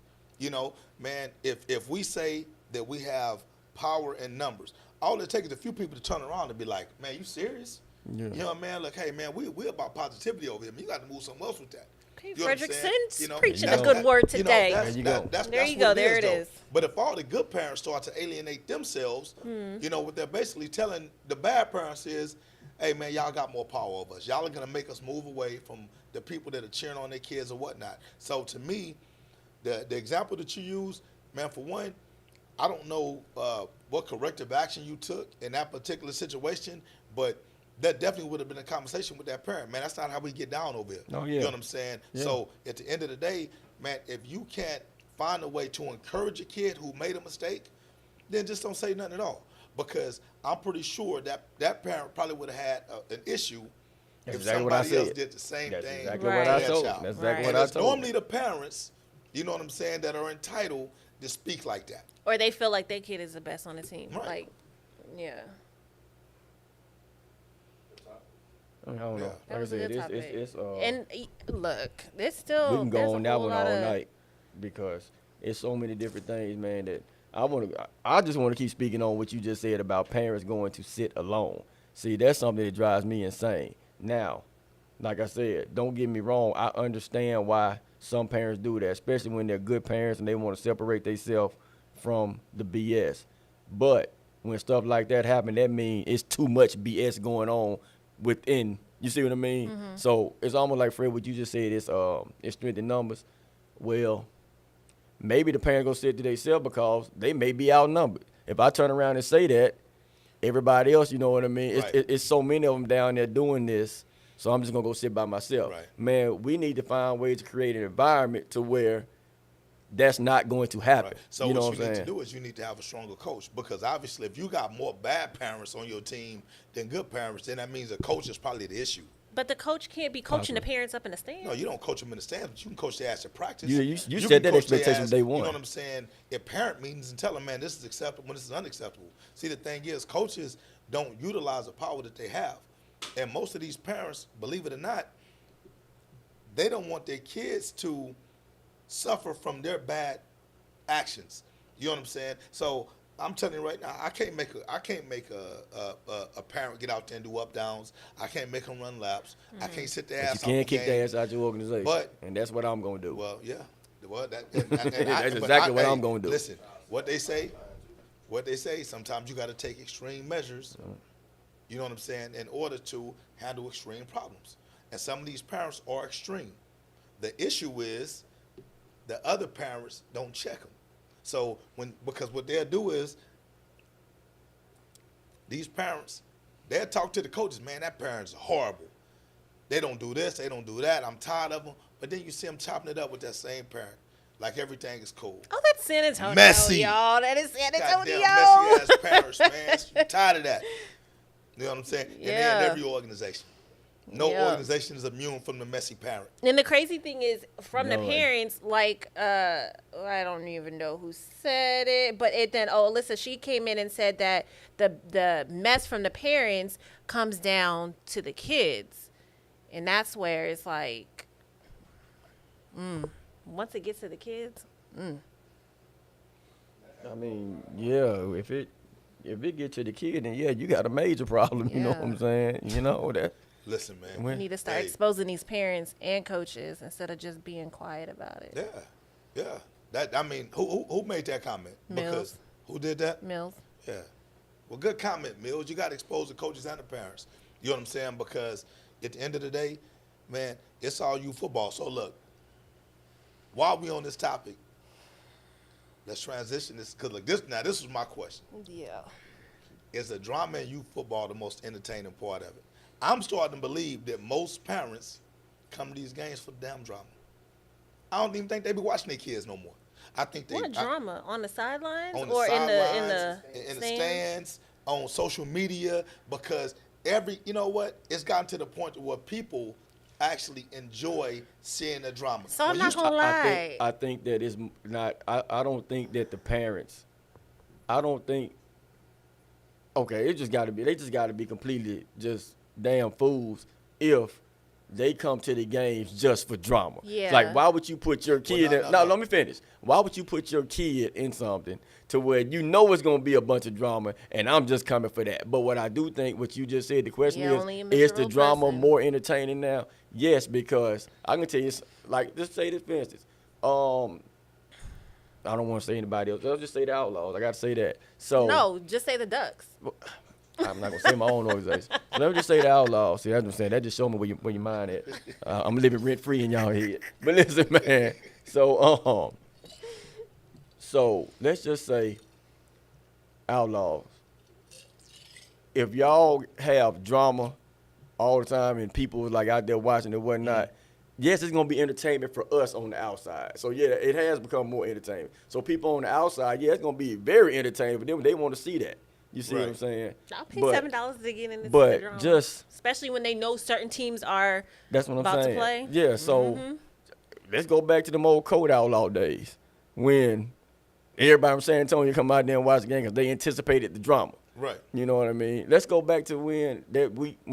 Man, if we say that we have power in numbers, all it takes is a few people to turn around and be like, man, you serious? Yeah. You know what, man? Look, hey, man, we about positivity over here. Man, you got to move something else with that. Okay, You know what I'm Frederick saying? Sims You know, preaching a that's- good that- word you know, today. that's- There you go. that's There you what go. There it though. is. But if all the good parents start to alienate themselves, you know, what they're basically telling the bad parents is, hey, man, y'all got more power over us. Y'all are going to make us move away from the people that are cheering on their kids or whatnot. So to me, the example that you use, man, for one, I don't know what corrective action you took in that particular situation, but that definitely would have been a conversation with that parent. Man, that's not how we get down over here. Oh, yeah. You know what I'm saying? Yeah. So at the end of the day, man, if you can't find a way to encourage a kid who made a mistake, then just don't say nothing at all. Because I'm pretty sure that that parent probably would have had an issue That's if exactly what I somebody else said. did the same That's thing exactly Right. what to I that told. child. That's exactly Right. what And I it's told. normally the parents, you know what I'm saying, that are entitled to speak like that. Or they feel like their kid is the best on the team. Right. Like, yeah. I don't know. Yeah. Like That I was a said, good topic. it's And look, there's still we can there's go a on that whole one lot all of- night because it's so many different things, man, that I just want to keep speaking on what you just said about parents going to sit alone. See, that's something that drives me insane. Now, like I said, don't get me wrong, I understand why some parents do that, especially when they're good parents and they want to separate themselves from the BS. But when stuff like that happen, that means it's too much BS going on within. You see what I mean? So it's almost like Fred, what you just said. It's strength in numbers. Well, maybe the parents gonna sit to themselves because they may be outnumbered. If I turn around and say that, everybody else, you know what I mean? Right. It's so many of them down there doing this, so I'm just gonna go sit by myself. Right. Man, we need to find ways to create an environment to where that's not going to happen. Right. So you know what what you I'm need saying? to do is you need to have a stronger coach, because obviously if you got more bad parents on your team than good parents, then that means the coach is probably the issue. But the coach can't be coaching the parents up in the stands. No, you don't coach them in the stands, but you can coach their ass at practice. You can set that coach their expectation ass, day You one. know what I'm saying? At parent meetings and tell them, man, this is acceptable, this is unacceptable. See, the thing is, coaches don't utilize the power that they have. And most of these parents, believe it or not, they don't want their kids to suffer from their bad actions. You know what I'm saying? So I'm telling you right now, I can't make a parent get out there and do up downs. I can't make them run laps. I can't sit their But ass you off can't the kick game. their ass out your organization. But- and that's what I'm gonna do. Well, yeah. Well, that, That's exactly what I'm gonna do. Listen, what they say, sometimes you got to take extreme measures, you know what I'm saying, in order to handle extreme problems. And some of these parents are extreme. The issue is the other parents don't check them. So because what they'll do is these parents, they'll talk to the coaches, man, that parent's horrible. They don't do this, they don't do that. I'm tired of them. But then you see them chopping it up with that same parent, like everything is cool. Oh, that's San Antonio, Messy. y'all. That is San Goddamn Antonio. messy ass parents, man. I'm tired of that. You know what I'm saying? And they're in Yeah. every organization. No Yeah. organization is immune from the messy parent. And the crazy thing is, from the No way. parents, like, I don't even know who said it, but Alyssa, she came in and said that the mess from the parents comes down to the kids. And that's where it's like, once it gets to the kids, I mean, yeah, if it get to the kid, then yeah, you got a major problem. You know what Yeah. I'm saying? You know that. Listen, man. we need to start Hey. exposing these parents and coaches instead of just being quiet about it. Yeah. That, I mean, who made that comment? Mills. Because who did that? Mills. Yeah. Well, good comment, Mills. You got to expose the coaches and the parents. You know what I'm saying? Because at the end of the day, man, it's all you football. So look, while we on this topic, let's transition this. Because look, this was my question. Yeah. Is the drama in youth football the most entertaining part of it? I'm starting to believe that most parents come to these games for the damn drama. I don't even think they be watching their kids no more. I think they What drama? On the sidelines on the or sidelines, in the the stands, on social media, because you know what? It's gotten to the point where people actually enjoy seeing the drama. So I'm When not you gonna start- lie. I think that it's not. I don't think that the parents. I don't think. Okay, they just got to be completely just damn fools if they come to the games just for drama. Yeah. Like, why would you put your kid in? no. Let me finish. Why would you put your kid in something to where you know it's going to be a bunch of drama, and I'm just coming for that? But what I do think, what you just said, the question Yeah, only a is the miserable drama person. more entertaining now? Yes, because I can tell you, like, just say this, for instance. I don't want to say anybody else. I'll just say the Outlaws. I got to say that. So No, just say the Ducks. I'm not gonna say my own organization. So let me just say the Outlaws. See, that's what I'm saying. That just show me where your mind at. I'm living rent free in y'all head. But listen, man. So let's just say Outlaws. If y'all have drama all the time and people like out there watching and whatnot, yes, it's gonna be entertainment for us on the outside. So yeah, it has become more entertainment. So people on the outside, yeah, it's gonna be very entertaining for them. They want to see that. You see what I'm Right. saying? I'll pay But- $7 to get in this but drama. just- especially when they know certain teams are That's what I'm about saying. to play. Yeah, so let's go back to the old Code Outlaw days when everybody from San Antonio come out there and watch the game because they anticipated the drama. Right. You know what I mean? Let's go back to when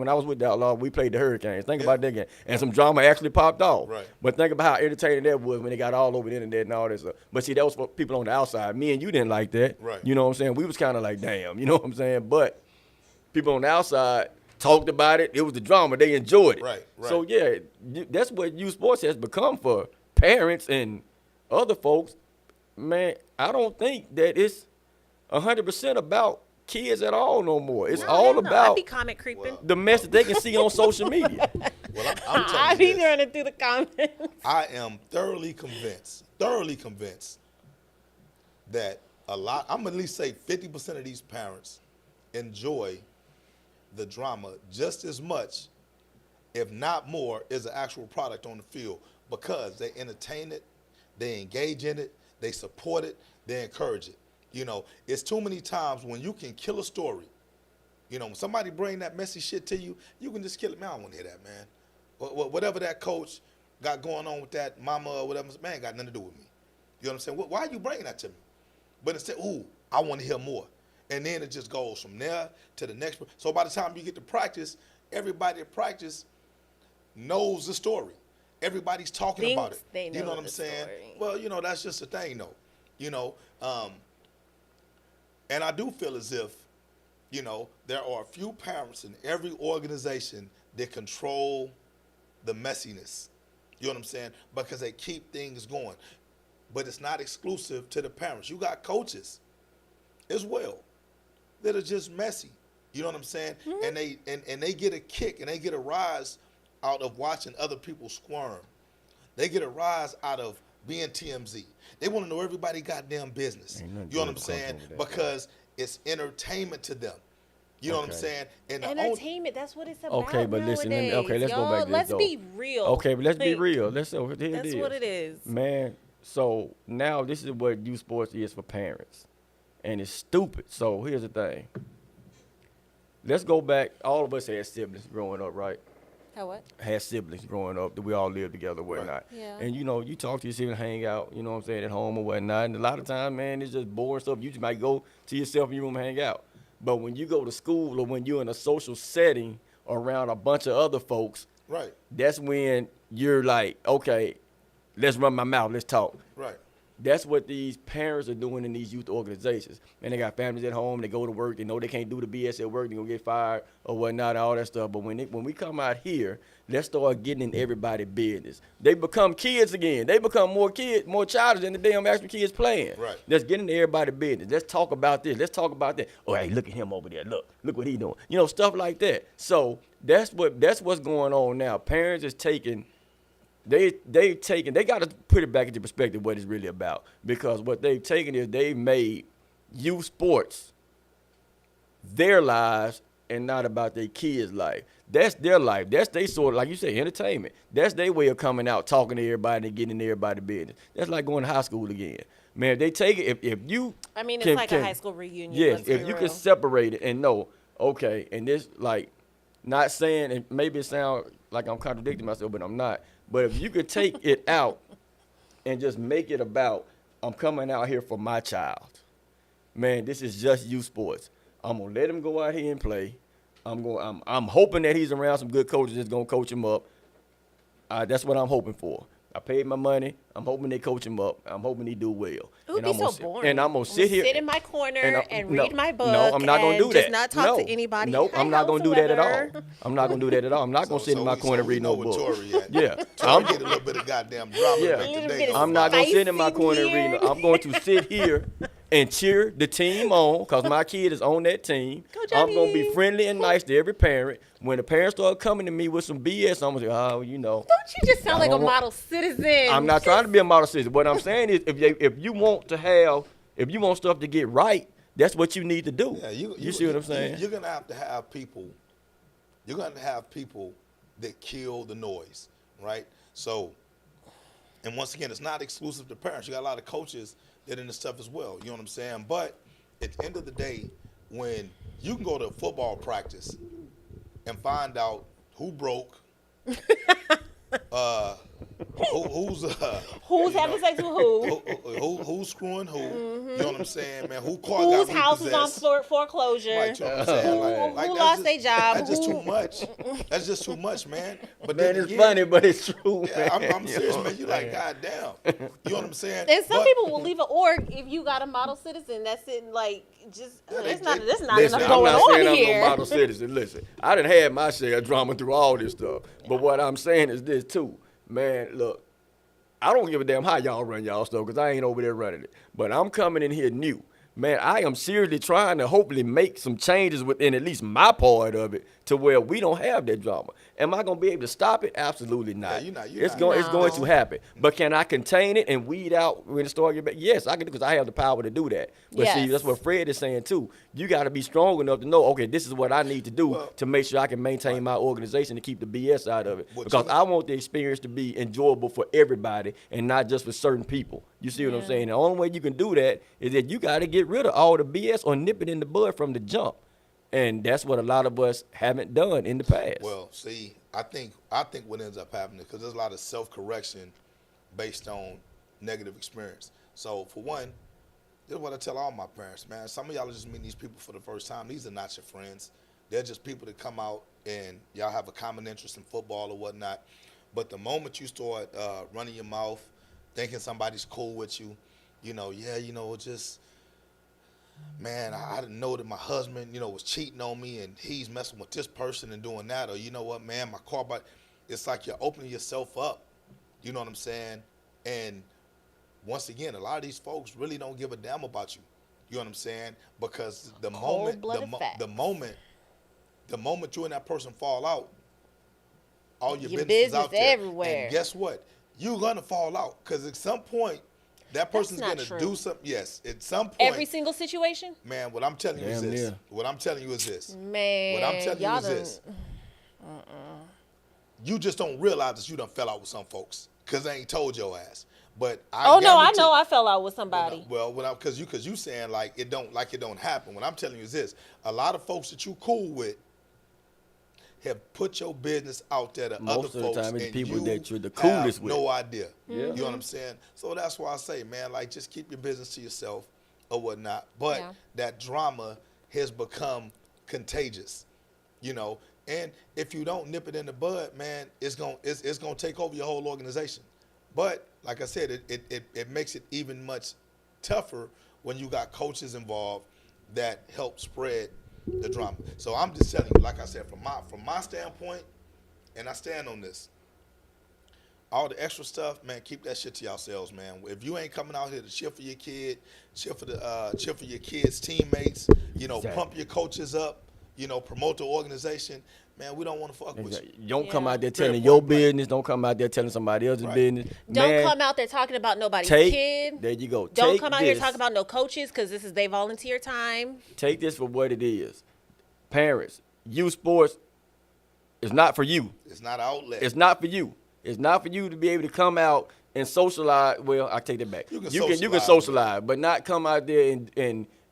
I was with the Outlaw, we played the Hurricanes. Think about that game. And some drama actually popped off. Right. But think about how entertaining that was when they got all over the internet and all that stuff. But see, that was for people on the outside. Me and you didn't like that. Right. You know what I'm saying? We was kind of like, damn, you know what I'm saying? But people on the outside talked about it. It was the drama. They enjoyed it. Right, right. So, yeah, that's what youth sports has become for parents and other folks. Man, I don't think that it's 100% about kids at all no more. It's No, all hell no. I about be comment creeping. the mess that they can see on social media. Well, I'm I telling be you this. running through the comments. I am thoroughly convinced that I'm at least say 50% of these parents enjoy the drama just as much, if not more, as the actual product on the field because they entertain it, they engage in it, they support it, they encourage it. You know, it's too many times when you can kill a story. You know, when somebody bring that messy shit to you, you can just kill it. Man, I don't want to hear that, man. Whatever that coach got going on with that mama or whatever, man, got nothing to do with me. You know what I'm saying? Why are you bringing that to me? But instead, I want to hear more. And then it just goes from there to the next. So by the time you get to practice, everybody at practice knows the story. Everybody's talking about it. Thinks they You know know what I'm the saying? story. Well, you know, that's just the thing, though. You know, and I do feel as if, you know, there are a few parents in every organization that control the messiness. You know what I'm saying? Because they keep things going. But it's not exclusive to the parents. You got coaches as well that are just messy. You know what I'm saying? Mm-hmm. And they get a kick and they get a rise out of watching other people squirm. They get a rise out of being TMZ. They want to know everybody goddamn business. Ain't nothing You know what I'm good saying? comes over that. Because it's entertainment to them. You know what I'm Okay. saying? And the Entertainment, that's what it's about. Okay, but listen, nowadays, let's go back to this, Let's though. be real. Okay, but let's be Like, real. Here That's what it is. Man, so now this is what youth sports is for parents. And it's stupid. So here's the thing. Let's go back. All of us had siblings growing up, right? How what? Had siblings growing up that we all lived together, whatnot. Yeah. And you know, you talk to your sibling, hang out, you know what I'm saying, at home or whatnot. And a lot of times, man, it's just boring stuff. You just might go to yourself in your room and hang out. But when you go to school or when you're in a social setting around a bunch of other folks, right, that's when you're like, okay, let's run my mouth, let's talk. right. That's what these parents are doing in these youth organizations. Man, they got families at home, they go to work, they know they can't do the BS at work, they're gonna get fired or whatnot, all that stuff. But when we come out here, let's start getting in everybody's business. They become kids again. They become more childish than the damn actual kids playing. Right. Let's get into everybody's business. Let's talk about this. Let's talk about that. Oh, hey, look at him over there. Look what he doing. You know, stuff like that. So that's what's going on now. Parents is taking. They got to put it back into perspective what it's really about, because what they've taken is they've made youth sports their lives and not about their kids' life. That's their life. That's their sort of, like you say, entertainment. That's their way of coming out, talking to everybody and getting in everybody's business. That's like going to high school again. Man, if they take it, if you I mean, it's can- like can- a high school reunion. Yes, let's be if you can real. separate it and know, okay, and this, like, not saying, and maybe it sounds like I'm contradicting myself, but I'm not. But if you could take it out and just make it about, I'm coming out here for my child. Man, this is just youth sports. I'm gonna let him go out here and play. I'm hoping that he's around some good coaches that's gonna coach him up. That's what I'm hoping for. I paid my money. I'm hoping they coach him up. I'm hoping he do well. It would be so boring. And I'm gonna sit here, sit in my corner and read my book. No, I'm not gonna do and that. Just not talk to anybody. Nope, Hi, I'm not gonna do that at all. whosoever. I'm not gonna do that at all. I'm not gonna sit in my corner and read no book. Tori at. Yeah, Tori get a little bit of goddamn drama Yeah. to make the Little day bit go of I'm not by. gonna sit in my Spicy corner and read. beard. I'm going to sit here and cheer the team on because my kid is on that team. Go I'm gonna be Johnny. friendly and nice to every parent. When the parents start coming to me with some BS, I'm gonna say, oh, you know. Don't you just sound I like a don't want- model citizen? I'm not trying to be a model citizen. What I'm saying is, if you want stuff to get right, that's what you need to do. Yeah, you see what I'm saying? You're gonna have to have people. You're gonna have people that kill the noise, right? So, and once again, it's not exclusive to parents. You got a lot of coaches that in this stuff as well. You know what I'm saying? But at the end of the day, when you can go to football practice and find out who broke, Who's having sex with who? who's screwing who? You know what I'm saying, man? Who car Whose got house is on repossessed? foreclosure? Right, you know what I'm saying? Who that's lost their just- job? That's just Who- too much. That's just too much, man. But Man, then it's again, funny, but it's true. Yeah, man. I'm serious, man. You like, goddamn. You know what I'm saying? And some But- people will leave an org if you got a model citizen that's sitting like just. Yeah, There's they- not Listen, enough I'm going not saying on I'm here. no model citizen. Listen, I done had my share of drama through all this stuff. But what I'm saying is this too, man. Look, I don't give a damn how y'all run y'all stuff because I ain't over there running it. But I'm coming in here new. Man, I am seriously trying to hopefully make some changes within at least my part of it to where we don't have that drama. Am I going to be able to stop it? Absolutely not. you're not. It's going to happen. But can I contain it and weed out when it starts getting back? Yes, I can, because I have the power to do that. But see, Yes. that's what Fred is saying too. You got to be strong enough to know, okay, this is what I need to do Well, to make sure I can maintain my organization to keep the BS out of it. What Because you- I want the experience to be enjoyable for everybody and not just for certain people. You see what I'm saying? The only way you can do that is that you got to get rid of all the BS or nip it in the bud from the jump. And that's what a lot of us haven't done in the past. Well, see, I think what ends up happening, because there's a lot of self-correction based on negative experience. So for one, this is what I tell all my parents, man. Some of y'all are just meeting these people for the first time. These are not your friends. They're just people that come out and y'all have a common interest in football or whatnot. But the moment you start running your mouth, thinking somebody's cool with you, just, man, I didn't know that my husband, was cheating on me and he's messing with this person and doing that. Or, you know what, man, my car, but it's like you're opening yourself up. You know what I'm saying? And once again, a lot of these folks really don't give a damn about you. You know what I'm saying? Because the moment you and that person fall out, all your business is out there. everywhere. And guess what? You're gonna fall out, because at some point that person's not gonna true. do something. Yes, at some point. Every single situation. Man, what I'm telling you is Damn this. near. What I'm telling you is this. Man, What I'm telling you y'all is this. You just don't realize that you done fell out with some folks because they ain't told your ass. But I guarantee- know I fell out with somebody. Well, because you saying like it don't happen. What I'm telling you is this: a lot of folks that you cool with have put your business out there to Most other of the folks, time it's and people you that you're the coolest have with. no idea. Yeah. You know what I'm saying? So that's why I say, man, like just keep your business to yourself or whatnot. But Yeah. that drama has become contagious, And if you don't nip it in the bud, man, it's gonna take over your whole organization. But like I said, it makes it even much tougher when you got coaches involved that help spread the drama. So I'm just telling you, like I said, from my standpoint, and I stand on this. All the extra stuff, man, keep that shit to yourselves, man. If you ain't coming out here to cheer for your kid, cheer for your kids' teammates, Exactly. pump your coaches up, promote the organization, man, we don't want to fuck with you. Don't come Yeah. out there Fair telling point, your right. business. Don't come out there telling somebody else's Right. business. Don't Man, come out there talking about nobody's take, kid. There you go. Don't Take come out here this. talking about no coaches because this is their volunteer time. Take this for what it is. Parents, youth sports is not for you. It's not an outlet. It's not for you. It's not for you to be able to come out and socialize. Well, I take that back. You can you can socialize. socialize, but not come out there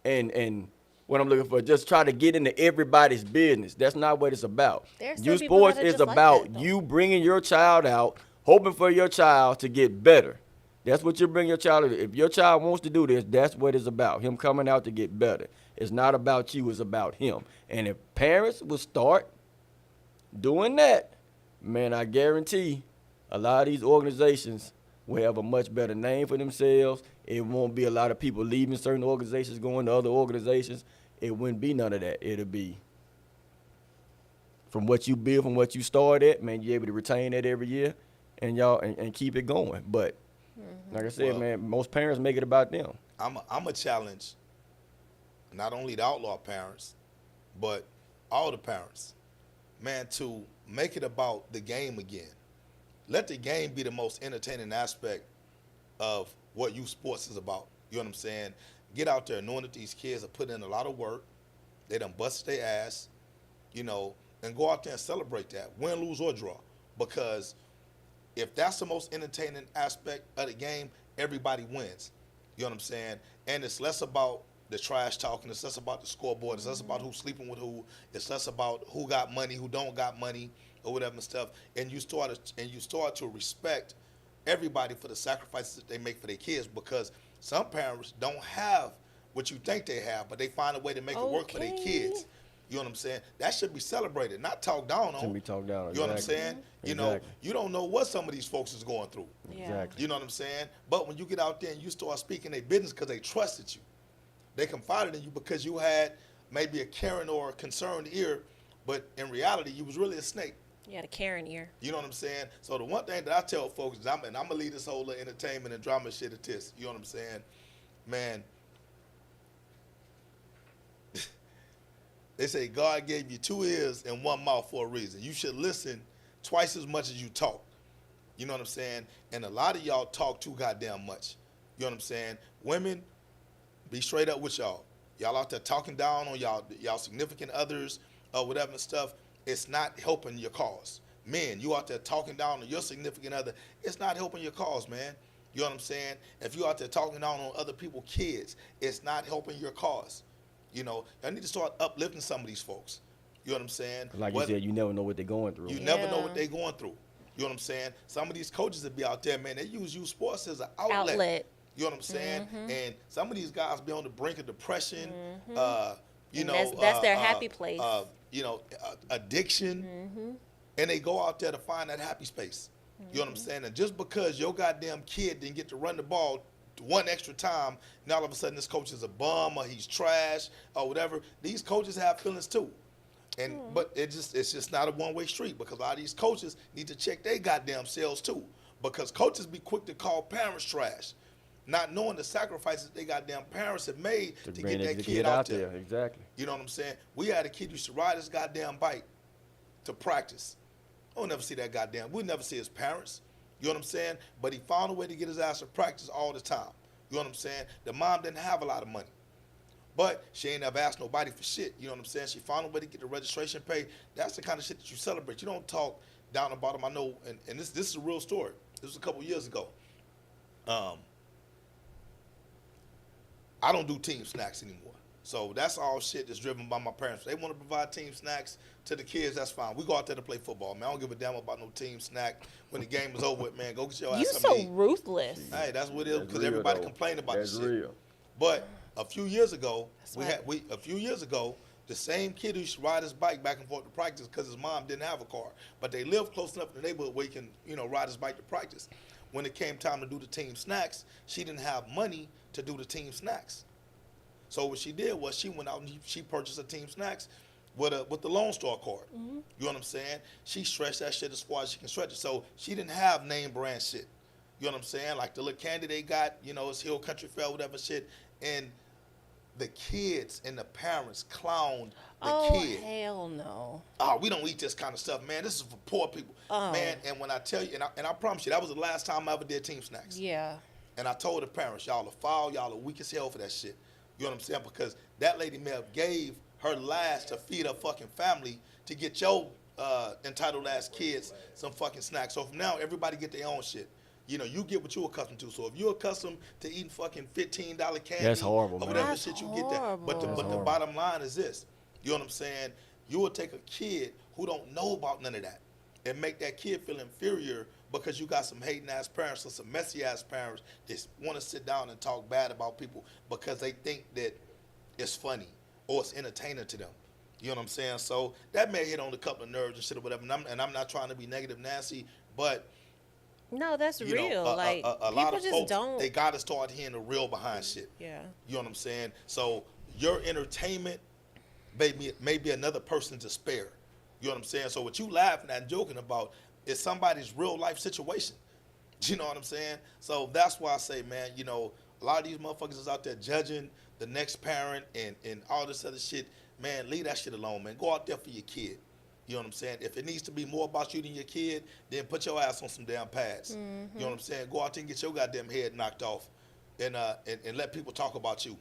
and what I'm looking for, just try to get into everybody's business. That's not what it's about. There's some Youth people sports that are is just like about that, though. you bringing your child out, hoping for your child to get better. That's what you bring your child to. If your child wants to do this, that's what it's about. Him coming out to get better. It's not about you, it's about him. And if parents will start doing that, man, I guarantee A lot of these organizations will have a much better name for themselves. It won't be a lot of people leaving certain organizations, going to other organizations. It wouldn't be none of that. It'll be from what you build, from what you start at, man, you're able to retain that every year and y'all and keep it going. But like I said, Well, man, most parents make it about them. I'm a challenge not only the outlaw parents, but all the parents, man, to make it about the game again. Let the game be the most entertaining aspect of what youth sports is about. You know what I'm saying? Get out there knowing that these kids are putting in a lot of work. They done busted their ass, you know, and go out there and celebrate that, win, lose, or draw. Because if that's the most entertaining aspect of the game, everybody wins. You know what I'm saying? And it's less about the trash talking. It's less about the scoreboard. It's less about who's sleeping with who. It's less about who got money, who don't got money, or whatever and stuff. And you start to respect everybody for the sacrifices that they make for their kids, because some parents don't have what you think they have, but they find a way to make it work for their kids. You know what I'm saying? That should be celebrated, not talked down on. Shouldn't be talked down. You know what I'm saying? You know, you don't know what some of these folks is going through. Exactly. You know what I'm saying? But when you get out there and you start speaking their business because they trusted you, they confided in you because you had maybe a caring or a concerned ear, but in reality, you was really a snake. You had a Karen ear. You know what I'm saying? So the one thing that I tell folks is, I'm going to leave this whole little entertainment and drama shit at this. You know what I'm saying? Man, they say God gave you 2 ears and 1 mouth for a reason. You should listen twice as much as you talk. You know what I'm saying? And a lot of y'all talk too goddamn much. You know what I'm saying? Women, be straight up with y'all. Y'all out there talking down on y'all significant others or whatever and stuff. It's not helping your cause. Men, you out there talking down on your significant other. It's not helping your cause, man. You know what I'm saying? If you out there talking down on other people's kids, it's not helping your cause. You know, I need to start uplifting some of these folks. You know what I'm saying? Like you said, you never know what they're going through. You never know what they're going through. You know what I'm saying? Some of these coaches that be out there, man, they use youth sports as an outlet. You know what I'm saying? And some of these guys be on the brink of depression. That's their happy place. Addiction. And they go out there to find that happy space. You know what I'm saying? And just because your goddamn kid didn't get to run the ball one extra time, now all of a sudden this coach is a bum or he's trash or whatever. These coaches have feelings too. And but it's just not a one-way street, because a lot of these coaches need to check their goddamn selves too. Because coaches be quick to call parents trash, not knowing the sacrifices they goddamn parents have made to get that kid out there. Exactly. You know what I'm saying? We had a kid who used to ride his goddamn bike to practice. We'll never see that goddamn. We'll never see his parents. You know what I'm saying? But he found a way to get his ass to practice all the time. You know what I'm saying? The mom didn't have a lot of money, but she ain't never asked nobody for shit. You know what I'm saying? She found a way to get the registration paid. That's the kind of shit that you celebrate. You don't talk down the bottom. I know, and this is a real story. This was a couple years ago. I don't do team snacks anymore. So that's all shit that's driven by my parents. They want to provide team snacks to the kids, that's fine. We go out there to play football, man. I don't give a damn about no team snack. When the game is over with, man, go get your ass You something to so eat. ruthless. Hey, that's what it is, because everybody complained about this shit. That's real. But a few years ago, the same kid who used to ride his bike back and forth to practice because his mom didn't have a car, but they lived close enough in the neighborhood where he can, ride his bike to practice. When it came time to do the team snacks, she didn't have money to do the team snacks. So what she did was she went out and she purchased a team snacks with the Lone Star card. You know what I'm saying? She stretched that shit as far as she can stretch it. So she didn't have name brand shit. You know what I'm saying? Like the little candy they got, it's Hill Country Fair, whatever shit. And the kids and the parents clowned the kid. Oh, hell no. Oh, we don't eat this kind of stuff, man. This is for poor people. Man, and when I tell you, and I promise you, that was the last time I ever did team snacks. Yeah. And I told the parents, y'all are foul, y'all are weak as hell for that shit. You know what I'm saying? Because that lady may have gave her last to feed her fucking family to get your entitled ass kids some fucking snacks. So from now, everybody get their own shit. You get what you're accustomed to. So if you're accustomed to eating fucking $15 candy, that's horrible, or man. whatever That's shit you get that. But the bottom line is this. You know what I'm saying? You will take a kid who don't know about none of that and make that kid feel inferior because you got some hating ass parents or some messy ass parents that want to sit down and talk bad about people because they think that it's funny or it's entertaining to them. You know what I'm saying? So that may hit on a couple of nerves and shit or whatever. And I'm not trying to be negative Nancy, but No, that's You know, real. Like a lot people of just folks, don't. they got to start hearing the real behind shit. Yeah. You know what I'm saying? So your entertainment may be another person to spare. You know what I'm saying? So what you laughing at and joking about is somebody's real life situation. You know what I'm saying? So that's why I say, man, you know, a lot of these motherfuckers is out there judging the next parent and all this other shit. Man, leave that shit alone, man. Go out there for your kid. You know what I'm saying? If it needs to be more about you than your kid, then put your ass on some damn pads. You know what I'm saying? Go out there and get your goddamn head knocked off and let people talk about you.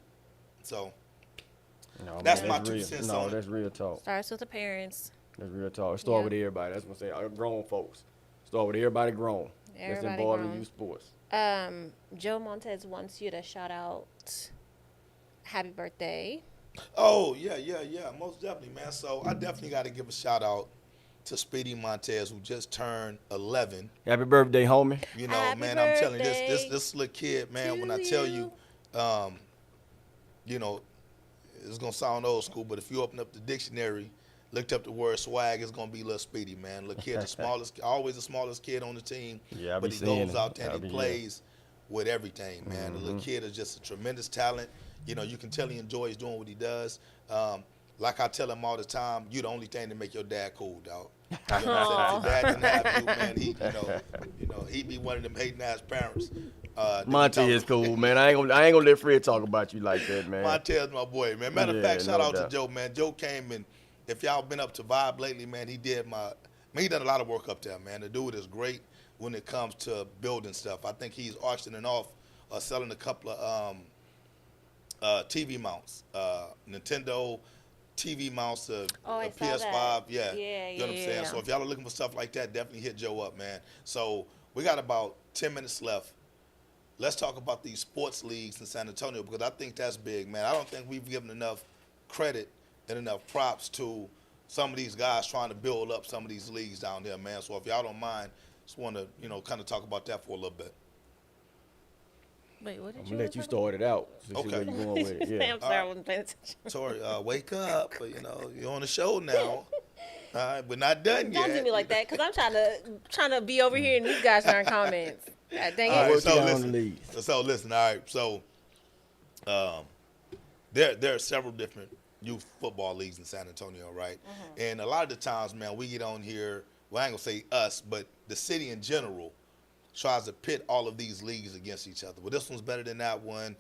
So No, that's man, my that's 2 real. cents No, on it. that's real talk. Starts with the parents. That's real talk. Start Yeah. with everybody. That's what I'm saying. Grown folks. Start with everybody grown. That's Everybody involved in grown. youth sports. Joe Montez wants you to shout out happy birthday. Oh, yeah, most definitely, man. So I definitely got to give a shout out to Speedy Montez, who just turned 11. Happy birthday, homie. You know, Happy man, I'm telling you, birthday this little kid, man, when I to tell you. you, you know, it's going to sound old school, but if you open up the dictionary, looked up the word swag, it's going to be little Speedy, man. Little kid, the smallest, always the smallest kid on the team. Yeah, I be but he seeing goes it. out there I and he be, plays with everything, man. The little kid is just a tremendous talent. You know, you can tell he enjoys doing what he does. Like I tell him all the time, you the only thing to make your dad cool, dog. You know what I'm saying? If your dad didn't have you, man, he'd be one of them hating ass parents. Monte is cool, man. I ain't gonna let Fred talk about you like that, man. Montez, my boy, man. Matter of Yeah, fact, shout no out doubt. to Joe, man. Joe came and if y'all been up to Vibe lately, man, he done a lot of work up there, man. The dude is great when it comes to building stuff. I think he's auctioning off, selling a couple of TV mounts, Nintendo TV mounts, I a saw PS5. that. Yeah, Yeah, you know what I'm saying. yeah. So if y'all are looking for stuff like that, definitely hit Joe up, man. So we got about 10 minutes left. Let's talk about these sports leagues in San Antonio because I think that's big, man. I don't think we've given enough credit and enough props to some of these guys trying to build up some of these leagues down there, man. So if y'all don't mind, just want to, kind of talk about that for a little bit. Wait, what did I'm you gonna let you talk start it out. See Okay. where you going with it. about? Yeah. I'm sorry, I wasn't paying attention. Tori, wake up. You're on the show now. All right, we're not done yet. Don't do me like that, cause I'm trying to be over here and you guys aren't comments. God dang it. All right, Work so it out on listen. the leagues. So listen. All right. So, there are several different youth football leagues in San Antonio, right? And a lot of the times, man, we get on here. Well, I ain't gonna say us, but the city in general tries to pit all of these leagues against each other. Well, this one's better than that one.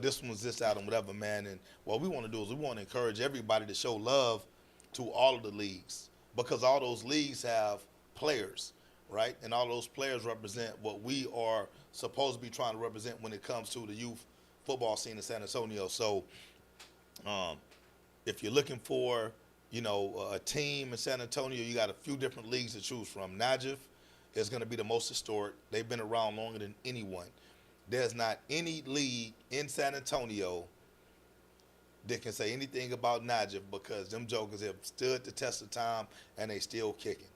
This one's this, that, and whatever, man. And what we want to do is we want to encourage everybody to show love to all of the leagues because all those leagues have players, right? And all those players represent what we are supposed to be trying to represent when it comes to the youth football scene in San Antonio. So if you're looking for, a team in San Antonio, you got a few different leagues to choose from. Najaf is going to be the most historic. They've been around longer than anyone. There's not any league in San Antonio that can say anything about Najaf because them jokers have stood the test of time and they still kicking,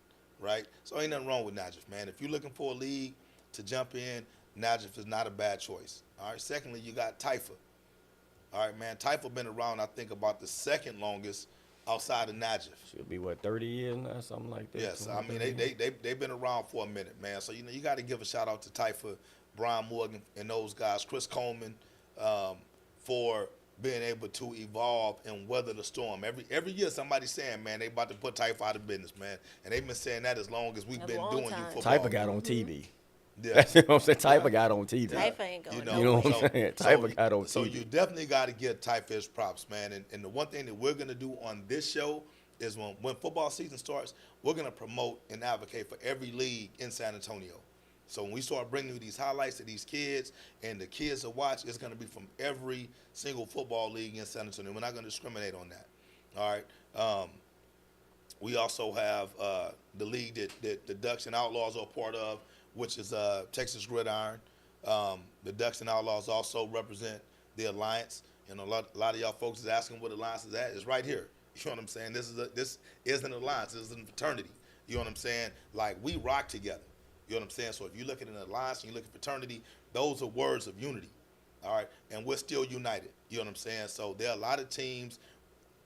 right? So ain't nothing wrong with Najaf, man. If you're looking for a league to jump in, Najaf is not a bad choice. All right. Secondly, you got Taifa. All right, man. Taifa been around, I think, about the second longest outside of Najaf. Should be what 30 years now, something like that. Yes, I mean they've been around for a minute, man. So you got to give a shout out to Taifa, Brian Morgan, and those guys, Chris Coleman, for being able to evolve and weather the storm. Every year somebody's saying, man, they about to put Taifa out of business, man, and they've been saying that as long as we've A been long doing time. youth football. Type got on TV. Yeah. That's what I'm saying. Type got on TV. Taifa ain't going You know what I'm nowhere. saying? Taifa got on So TV. you definitely got to give Taifa his props, man. And the one thing that we're going to do on this show is when football season starts, we're going to promote and advocate for every league in San Antonio. So when we start bringing you these highlights to these kids and the kids to watch, it's going to be from every single football league in San Antonio. We're not going to discriminate on that. All right. We also have the league that the Ducks and Outlaws are a part of, which is Texas Gridiron. The Ducks and Outlaws also represent the Alliance. A lot of y'all folks is asking what Alliance is at. It's right here. You know what I'm saying? This is an alliance. This is a fraternity. You know what I'm saying? Like, we rock together. You know what I'm saying? So if you look at an alliance and you look at fraternity, those are words of unity. All right? And we're still united. You know what I'm saying? So there are a lot of teams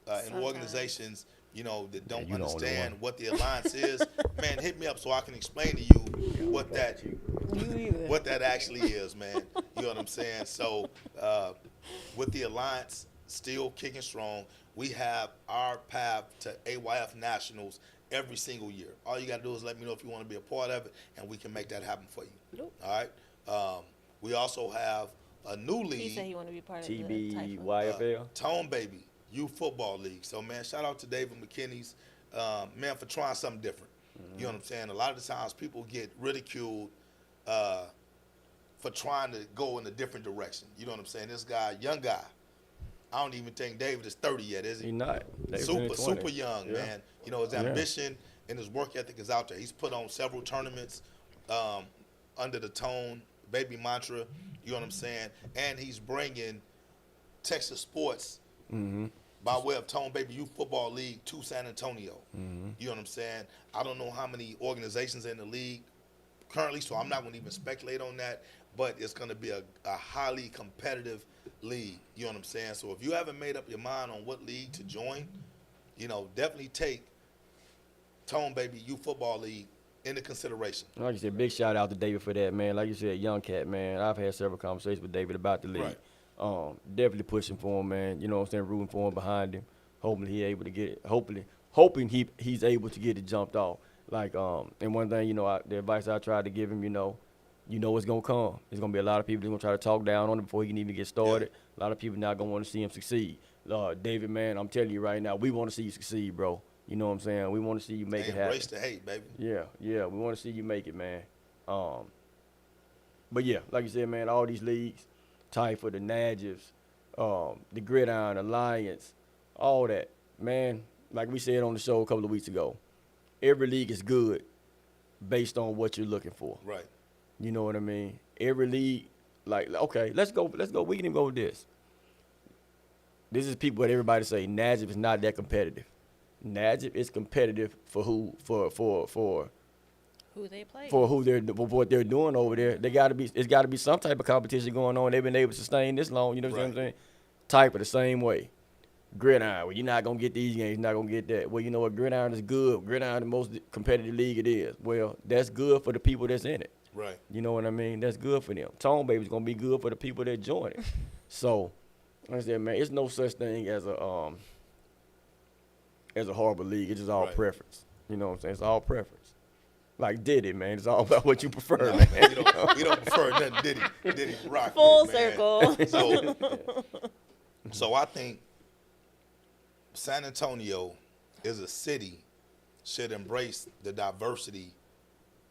and Sometimes. organizations, that don't you the only understand one. what the alliance is. Man, hit me up so I can explain to you what that actually is, man. You know what I'm saying? So with the Alliance still kicking strong, we have our path to AYF Nationals every single year. All you got to do is let me know if you want to be a part of it, and we can make that happen for you. Nope. All right? We also have a new league. He said he want to be part of the Typhoon. TBYFL. Tone Baby Youth Football League. So, man, shout out to David McKinney's, man, for trying something different. You know what I'm saying? A lot of the times people get ridiculed for trying to go in a different direction. You know what I'm saying? This guy, young guy, I don't even think David is 30 yet, is he? He's not. David's in his 20s. Super young, Yeah. man. You know, his ambition and his work ethic is out there. He's put on several tournaments under the Tone Baby mantra. You know what I'm saying? And he's bringing Texas sports by way of Tone Baby Youth Football League to San Antonio. You know what I'm saying? I don't know how many organizations in the league currently, so I'm not going to even speculate on that, but it's going to be a highly competitive league. You know what I'm saying? So if you haven't made up your mind on what league to join, you know, definitely take Tone Baby Youth Football League into consideration. Like you said, big shout out to David for that, man. Like you said, young cat, man. I've had several conversations with David about the league. Right. Definitely pushing for him, man. You know what I'm saying, rooting for him, behind him. Hoping he able to get it. Hoping he's able to get it jumped off. Like, and one thing, you know, the advice I tried to give him, you know it's gonna come. There's gonna be a lot of people that's gonna try to talk down on him before he can even get started. A lot of people not gonna want to see him succeed. David, man, I'm telling you right now, we want to see you succeed, bro. You know what I'm saying? We want to see you make it happen. Embrace the hate, baby. Yeah, we want to see you make it, man. But yeah, like you said, man, all these leagues, Typhoon, the Najibs, the Gridiron Alliance, all that, man. Like we said on the show a couple of weeks ago, every league is good based on what you're looking for. Right. You know what I mean? Every league, like, okay, let's go. We can even go with this. This is people that everybody say Najib is not that competitive. Najib is competitive for who Who they play. for what they're doing over there. It's got to be some type of competition going on. They've been able to sustain this long. You know what I'm saying? Type of the same way. Gridiron, well, you're not gonna get these games. You're not gonna get that. Well, you know what? Gridiron is good. Gridiron, the most competitive league it is. Well, that's good for the people that's in it. Right. You know what I mean? That's good for them. Tone Baby's gonna be good for the people that join it. So, like I said, man, it's no such thing as a horrible league. It's just all preference. You know what I'm saying? It's all preference. Like Diddy, man. It's all about what you prefer, man. We don't prefer nothing Diddy rock. Full with, man. circle. So I think San Antonio is a city should embrace the diversity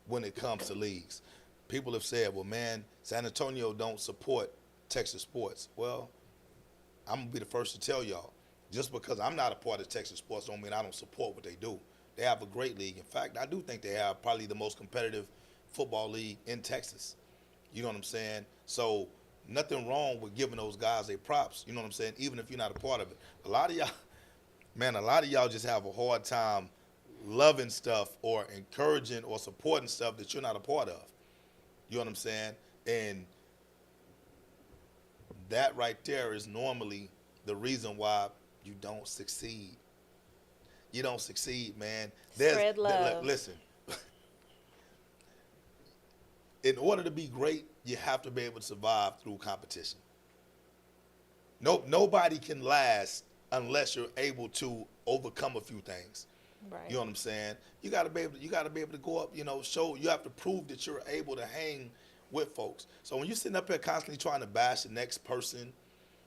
when it comes to leagues. People have said, well, man, San Antonio don't support Texas sports. Well, I'm going to be the first to tell y'all, just because I'm not a part of Texas sports don't mean I don't support what they do. They have a great league. In fact, I do think they have probably the most competitive football league in Texas. You know what I'm saying? So nothing wrong with giving those guys their props, you know what I'm saying, even if you're not a part of it. A lot of y'all just have a hard time loving stuff or encouraging or supporting stuff that you're not a part of. You know what I'm saying? And that right there is normally the reason why you don't succeed. You don't succeed, man. Spread love. Listen, in order to be great, you have to be able to survive through competition. Nobody can last unless you're able to overcome a few things. Right. You know what I'm saying? You gotta be able to go up, you know, show you have to prove that you're able to hang with folks. So when you're sitting up here constantly trying to bash the next person,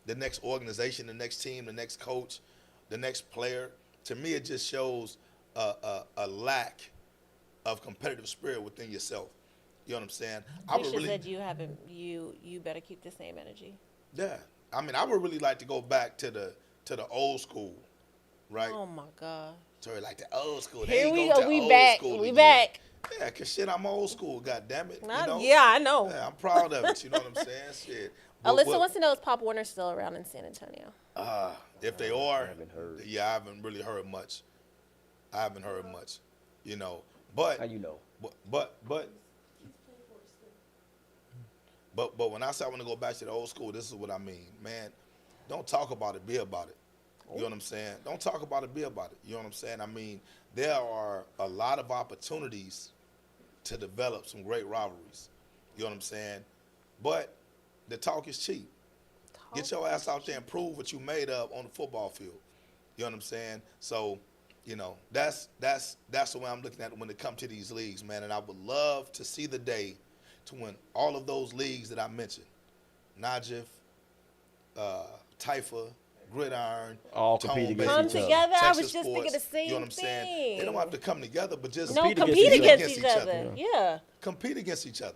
the next organization, the next team, the next coach, the next player, to me it just shows a lack of competitive spirit within yourself. You know what I'm saying? Risha said you better keep the same energy. Yeah. I mean, I would really like to go back to the old school, right? Oh my God. Tori, like the old school. Here we go. We back. We back. Yeah, cause shit, I'm old school. God damn it. You know? Yeah, I know. Yeah, I'm proud of it. You know what I'm saying? Shit. Alyssa wants to know, is Pop Warner still around in San Antonio? If they are, I haven't heard. yeah, I haven't really heard much. You know, but How you know? But when I say I want to go back to the old school, this is what I mean, man. Don't talk about it, be about it. You know what I'm saying? Don't talk about it, be about it. You know what I'm saying? I mean, there are a lot of opportunities to develop some great rivalries. You know what I'm saying? But the talk is cheap. Get your ass out there and prove what you made of on the football field. You know what I'm saying? So, you know, that's the way I'm looking at it when it comes to these leagues, man. And I would love to see the day to when all of those leagues that I mentioned, Najif, Taifa, Gridiron, All compete Tone against Come Base, each other. together. I was Texas just thinking Sports, the same you know what I'm saying? thing. They don't have to come together, but just No, Compete compete against against each each other. other. Yeah. compete against each other.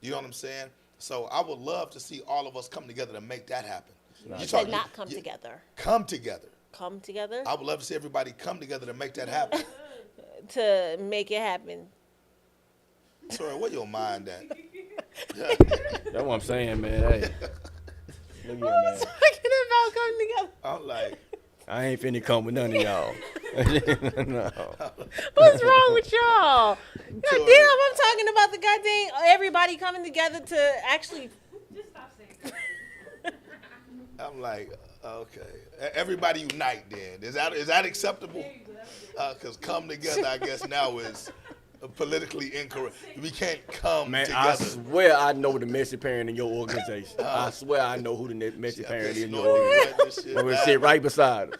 You know what I'm saying? So I would love to see all of us come together to make that happen. You said not come together. Come together. Come together I would love to see everybody come together to make that happen. to make it happen. Tori, where your mind at? That's what I'm saying, man. Hey, look here, man. Talking about coming together. I'm like, I ain't finna come with none of y'all. No. What's wrong with y'all? God damn, Tori. I'm talking about the goddamn everybody coming together to actually. Just stop saying that. I'm like, okay. Everybody unite then. Is that acceptable? Because come together, I guess now is politically incorrect. We can't come Man, together. I swear I know the messy parent in your organization. I swear I know who the messy parent is in your organization. We're gonna sit right beside us.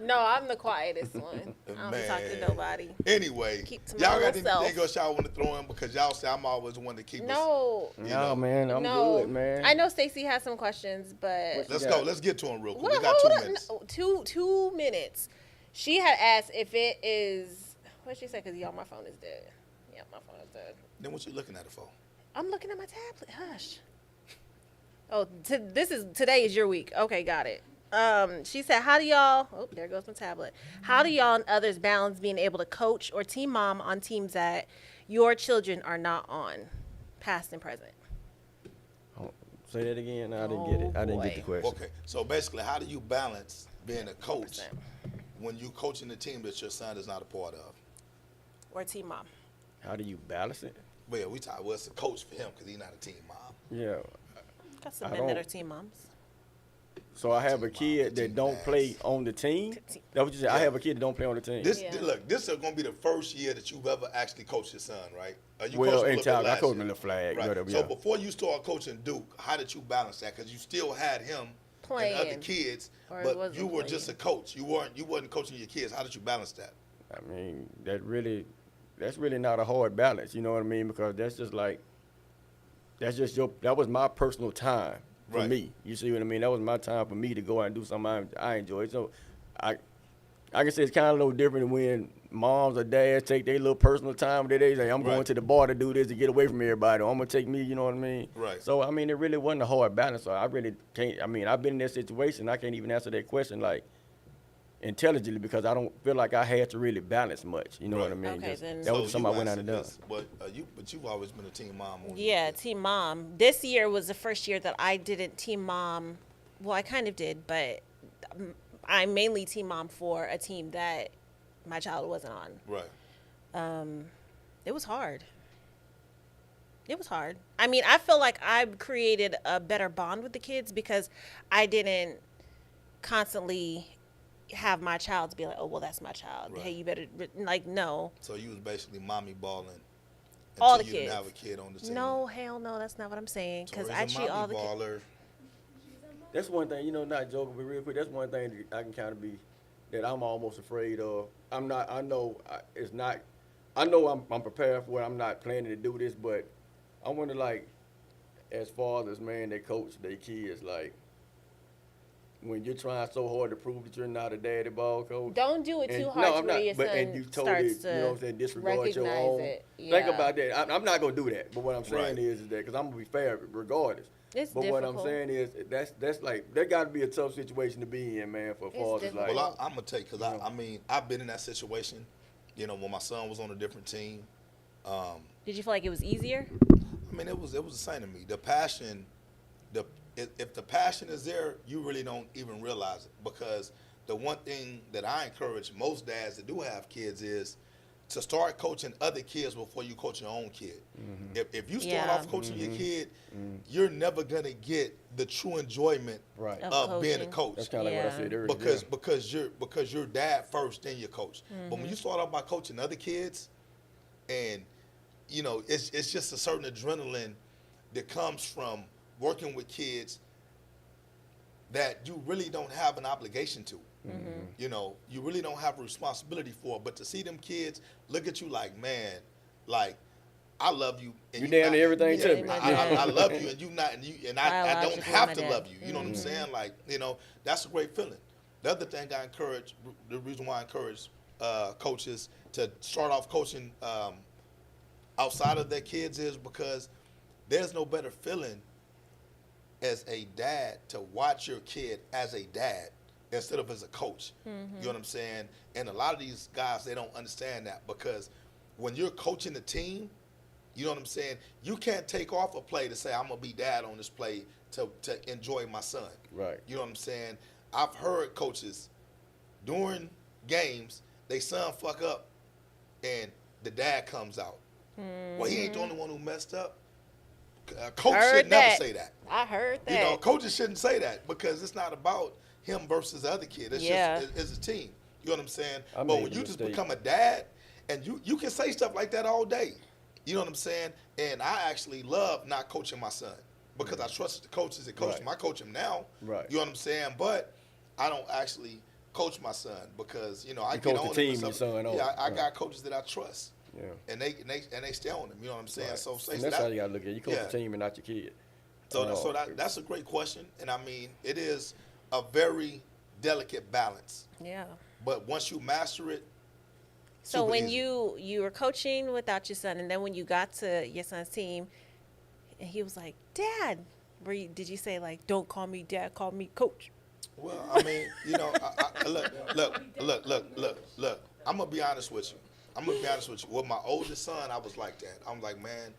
No, I'm the quietest one. I don't talk to Man. nobody. Anyway, Keep to y'all got myself. anything else y'all want to throw in? Because y'all say I'm always the one to keep us. No, No, man, I'm no. good, man. I know Stacey has some questions, but Let's Yeah. go. Let's get to them real quick. Well, We got hold 2 on. minutes. No, 2 minutes. She had asked if it is. What she said? Because y'all, my phone is dead. Yeah, my phone is dead. Then what you looking at it for? I'm looking at my tablet. Hush. Oh, today is your week. Okay, got it. She said, how do y'all, oh, there goes my tablet. How do y'all and others balance being able to coach or team mom on teams that your children are not on, past and present? Oh, say that again. I didn't get it. I didn't get the boy. question. Okay, so basically, how do you balance being a coach 100%. when you coaching the team that your son is not a part of? Or team mom. How do you balance it? Well, yeah, we talk. Well, it's a coach for him because he's not a team mom. Yeah. Got some I men that don't- are team moms. So I have a kid Team that don't dads. play on the team. That's what you said. I Yeah. have a kid that don't play on the team. This Yeah. look, this is gonna be the first year that you've ever actually coached your son, right? You Well, coached him a in little bit child, I last coached him year. in the flag. Right. Whatever, So yeah. before you started coaching Duke, how did you balance that? Because you still had him Playing. and other kids, Or he but wasn't you were just a playing. coach. You wasn't coaching your kids. How did you balance that? I mean, that's really not a hard balance. You know what I mean? Because that's just like, that was my personal time for Right. me. You see what I mean? That was my time for me to go out and do something I enjoy. So I can say it's kind of a little different when moms or dads take their little personal time that they say, I'm going Right. to the bar to do this to get away from everybody. Or I'm going to take me, you know what I mean? Right. So, I mean, it really wasn't a hard balance. So I really can't, I mean, I've been in that situation. I can't even answer that question like intelligently because I don't feel like I had to really balance much. You know what I Right. mean? Okay, Just- then- that was So something I you went out and done. answered this, But you've always been a team mom. On Yeah, your kids. team mom. This year was the first year that I didn't team mom. Well, I kind of did, but I'm mainly team mom for a team that my child wasn't on. Right. It was hard. It was hard. I mean, I feel like I created a better bond with the kids because I didn't constantly have my child be like, oh, well, that's my child. Right. Hey, you better, like, no. So you was basically mommy balling. All until the you didn't kids. have a kid on the team. No, hell no, that's not what I'm saying. Because Tori's I a treat all the mommy kids. baller. That's one thing, you know, not joking, but real quick, that's one thing that I can kind of be, that I'm almost afraid of. I know I'm prepared for it. I'm not planning to do this, but I wonder, like, as fathers, man, that coach their kids, like, when you're trying so hard to prove that you're not a daddy ball coach. Don't do it And- too hard no, to I'm where not, your but, son and you totally, starts to you know what I'm saying, disregard your recognize own. it. Think Yeah. about that. I'm not going to do that, but what I'm saying Right. is that, because I'm going to be fair regardless. It's But what I'm difficult. saying is that's like, that got to be a tough situation to be in, man, for fathers. difficult. Like, Well, I'm gonna tell you because Yeah. I mean I've been in that situation. You know, when my son was on a different team. Did you feel like it was easier? I mean, it was the same to me. The passion, if the passion is there, you really don't even realize it. Because the one thing that I encourage most dads that do have kids is to start coaching other kids before you coach your own kid. If you start Yeah. off coaching your kid, you're never gonna get the true enjoyment right. Of of being a coaching. coach. That's kind of like what I Yeah. said earlier. Because you're dad first, then you're coach. But when you start off by coaching other kids, and you know it's just a certain adrenaline that comes from working with kids that you really don't have an obligation to. You know, you really don't have a responsibility for. But to see them kids look at you like, man, like, I love you. And You damn near everything to me. I love you, and you not, and I don't Biologically, have my to dad. love you. You know what I'm saying? Like, you know, that's a great feeling. The other thing I encourage, the reason why I encourage coaches to start off coaching outside of their kids is because there's no better feeling as a dad to watch your kid as a dad instead of as a coach. You know what I'm saying? And a lot of these guys, they don't understand that, because when you're coaching the team, you know what I'm saying, you can't take off a play to say, I'm going to be dad on this play to enjoy my son. Right. You know what I'm saying? I've heard coaches during games, they son fuck up and the dad comes out. Well, he ain't the only one who messed up. Coach Heard should never that. say that. I heard that. You know, coaches shouldn't say that, because it's not about him versus the other kid. It's just it's a team. You know what I'm saying? I But made when a you just mistake. become a dad, and you can say stuff like that all day. You know what I'm saying? And I actually love not coaching my son, because I trust the coaches that coach Right. him. I coach him now. Right. You know what I'm saying? But I don't actually coach my son, because, you know, I You get coach the on team him and your stuff. son on. Yeah, I Right. got coaches that I trust. Yeah. And they stay on him. You know what I'm saying? Right. So And that's how you got to look at it. You coach the team and not your kid. that's a great question, and I mean, it is a very delicate balance. Yeah. But once you master it, So super when easy. you were coaching without your son, and then when you got to your son's team, and he was like, "Dad," did you say like, "Don't call me dad, call me coach"? well, I mean, you know, look. I'm gonna be honest with you. With my oldest son, I was like that. I'm like, man,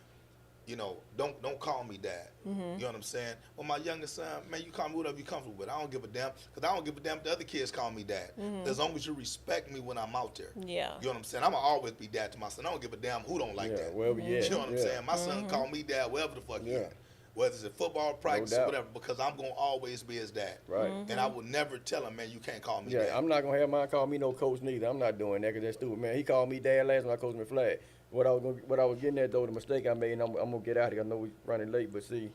you know, don't call me dad. You know what I'm saying? Well, my youngest son, man, you call me whatever you're comfortable with. I don't give a damn, because I don't give a damn if the other kids call me dad. As long as you respect me when I'm out there. Yeah. You know what I'm saying? I'm gonna always be dad to my son. I don't give a damn who don't like Yeah, that. wherever you at. You know what I'm Yeah. saying? My son call me dad wherever the fuck he Yeah. at. Whether it's at football practice or doubt. whatever, because I'm gonna always be his dad. Right. And I will never tell him, man, you can't call me Yeah, dad. I'm not gonna have mine call me no coach neither. I'm not doing that, 'cause that's stupid, man. He called me dad last when I coached him at flag. What I was getting at though, the mistake I made, and I'm gonna get out of here. I know we running late, but see,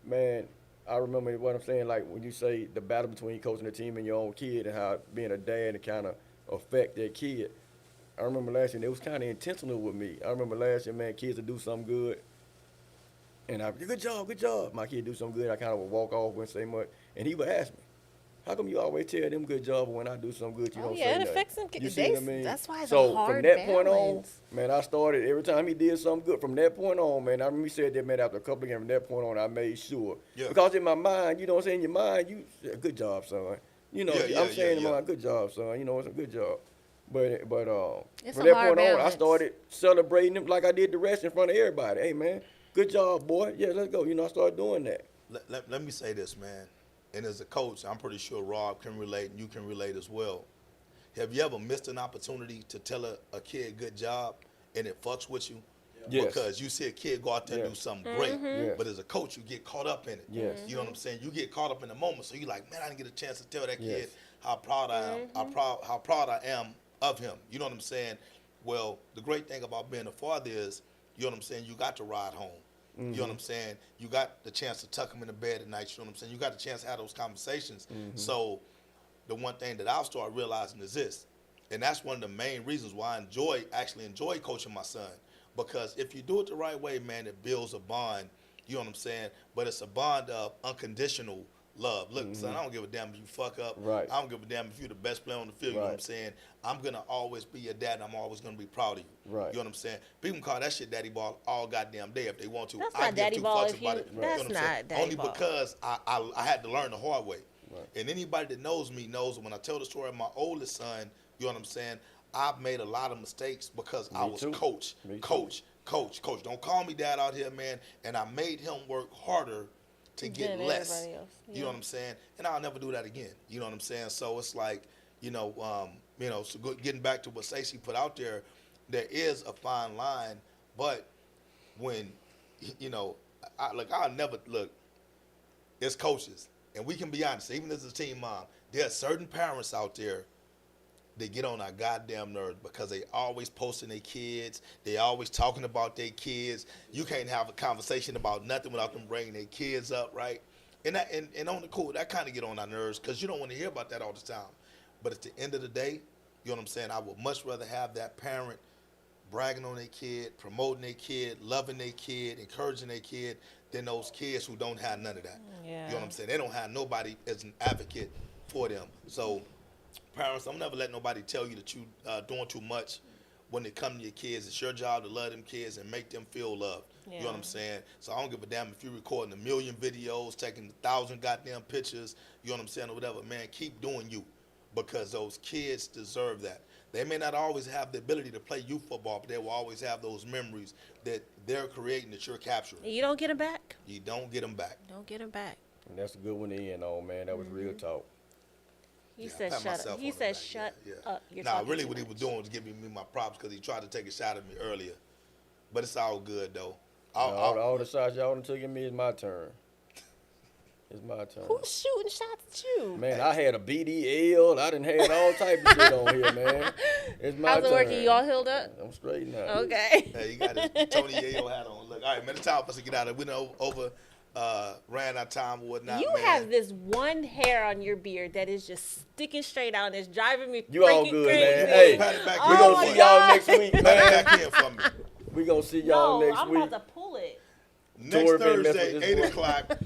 man, I remember what I'm saying. Like when you say the battle between coaching the team and your own kid, and how being a dad and kind of affect that kid. I remember last year, it was kind of intentional with me. I remember last year, man, kids would do something good, and I good job. My kid do something good, I kind of would walk off, wouldn't say much, and he would ask me, how come you always tell them good job, but when I do something good, you Oh, don't yeah, say it nothing? affects them. You see what I They- mean? that's why it's a so hard from that point on, balance. man, I started every time he did something good. From that point on, man, I remember he said that, man, after a couple of games. From that point on, I made sure, Yeah. because in my mind, you know what I'm saying, in your mind, you say, good job, son. You know, I'm saying in my mind, good job, son. You know, it's a good job. But It's from a that hard point on, I balance. started celebrating him like I did the rest in front of everybody. Hey, man, good job, boy. Yeah, let's go. You know, I started doing that. Let me say this, man. And as a coach, I'm pretty sure Rob can relate and you can relate as well. Have you ever missed an opportunity to tell a kid good job and it fucks with you? Yes. Because you see a kid go out there and Yeah. do something great, Yeah. but as a coach, you get caught up in it. Yes. You know what I'm saying? You get caught up in the moment, so you're like, man, I didn't get a chance to tell that kid Yes. how proud I am, how proud I am of him. You know what I'm saying? Well, the great thing about being a father is, you know what I'm saying, you got to ride home. You know what I'm saying? You got the chance to tuck him in the bed at night. You know what I'm saying? You got the chance to have those conversations. So the one thing that I've started realizing is this, and that's one of the main reasons why I actually enjoy coaching my son, because if you do it the right way, man, it builds a bond. You know what I'm saying? But it's a bond of unconditional love. Look, son, I don't give a damn if you fuck up. Right. I don't give a damn if you're the best player on the field. You know what I'm Right. saying? I'm going to always be your dad, and I'm always going to be proud of you. Right. You know what I'm saying? People can call that shit daddy ball all goddamn day if they want to. That's I not give daddy two ball fucks if you- about it. You know that's what I'm saying? not daddy Only ball. because I had to learn the hard way. And anybody that knows me knows when I tell the story of my oldest son, you know what I'm saying, I've made a lot of mistakes because I Me was too. coach. Me too. Coach. Don't call me dad out here, man. And I made him work harder to get Than less. everybody else, You know what I'm saying? And I'll never do that again. You know what I'm saying? So it's like, getting back to what Stacey put out there, there is a fine line, but when, I'll never look. It's coaches, and we can be honest. Even as a team mom, there are certain parents out there they get on our goddamn nerves because they always posting their kids. They always talking about their kids. You can't have a conversation about nothing without them bringing their kids up, right? And on the cool, that kind of get on our nerves because you don't want to hear about that all the time. But at the end of the day, you know what I'm saying? I would much rather have that parent bragging on their kid, promoting their kid, loving their kid, encouraging their kid, than those kids who don't have none of that. Yeah. You know what I'm saying? They don't have nobody as an advocate for them. So, parents, I'm never let nobody tell you that you doing too much when it comes to your kids. It's your job to love them kids and make them feel loved. You know what I'm saying? So I don't give a damn if you're recording 1 million videos, taking 1,000 goddamn pictures, you know what I'm saying, or whatever. Man, keep doing you because those kids deserve that. They may not always have the ability to play youth football, but they will always have those memories that they're creating that you're capturing. You don't get them back. You don't get them back. Don't get them back. And that's a good one to end on, man. That was real talk. He Yeah, I said pat shut myself up. He on the said back. shut Yeah. up. You're Nah, talking really too what he much. was doing was giving me my props because he tried to take a shot at me earlier. But it's all good, though. All the shots y'all done took at me is my turn. It's my turn. Who's shooting shots at you? Man, I had a BDL. I done had all type of shit on here, man. It's my How's turn. it working? You all healed up? I'm straight now. Okay. Hey, you got his Tony Yayo hat on. Look, all right, man, it's time for us to get out of it. We done ran our time or whatnot, You man. have this one hair on your beard that is just sticking straight out and it's driving me You all freaking good, crazy. man. Hey, Pat it back Oh we in gonna my for see me. y'all God. next week, Pat it man. back in for me. We gonna see y'all No, next I'm week. about to pull it. Next Tori been messing Thursday, with 8 this o'clock,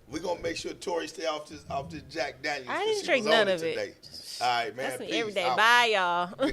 we're going to make sure Tori stay off this Jack Daniels. I 'cause didn't she drink was on none of it. today. All right, man. That's me peace every day. out. Bye, y'all.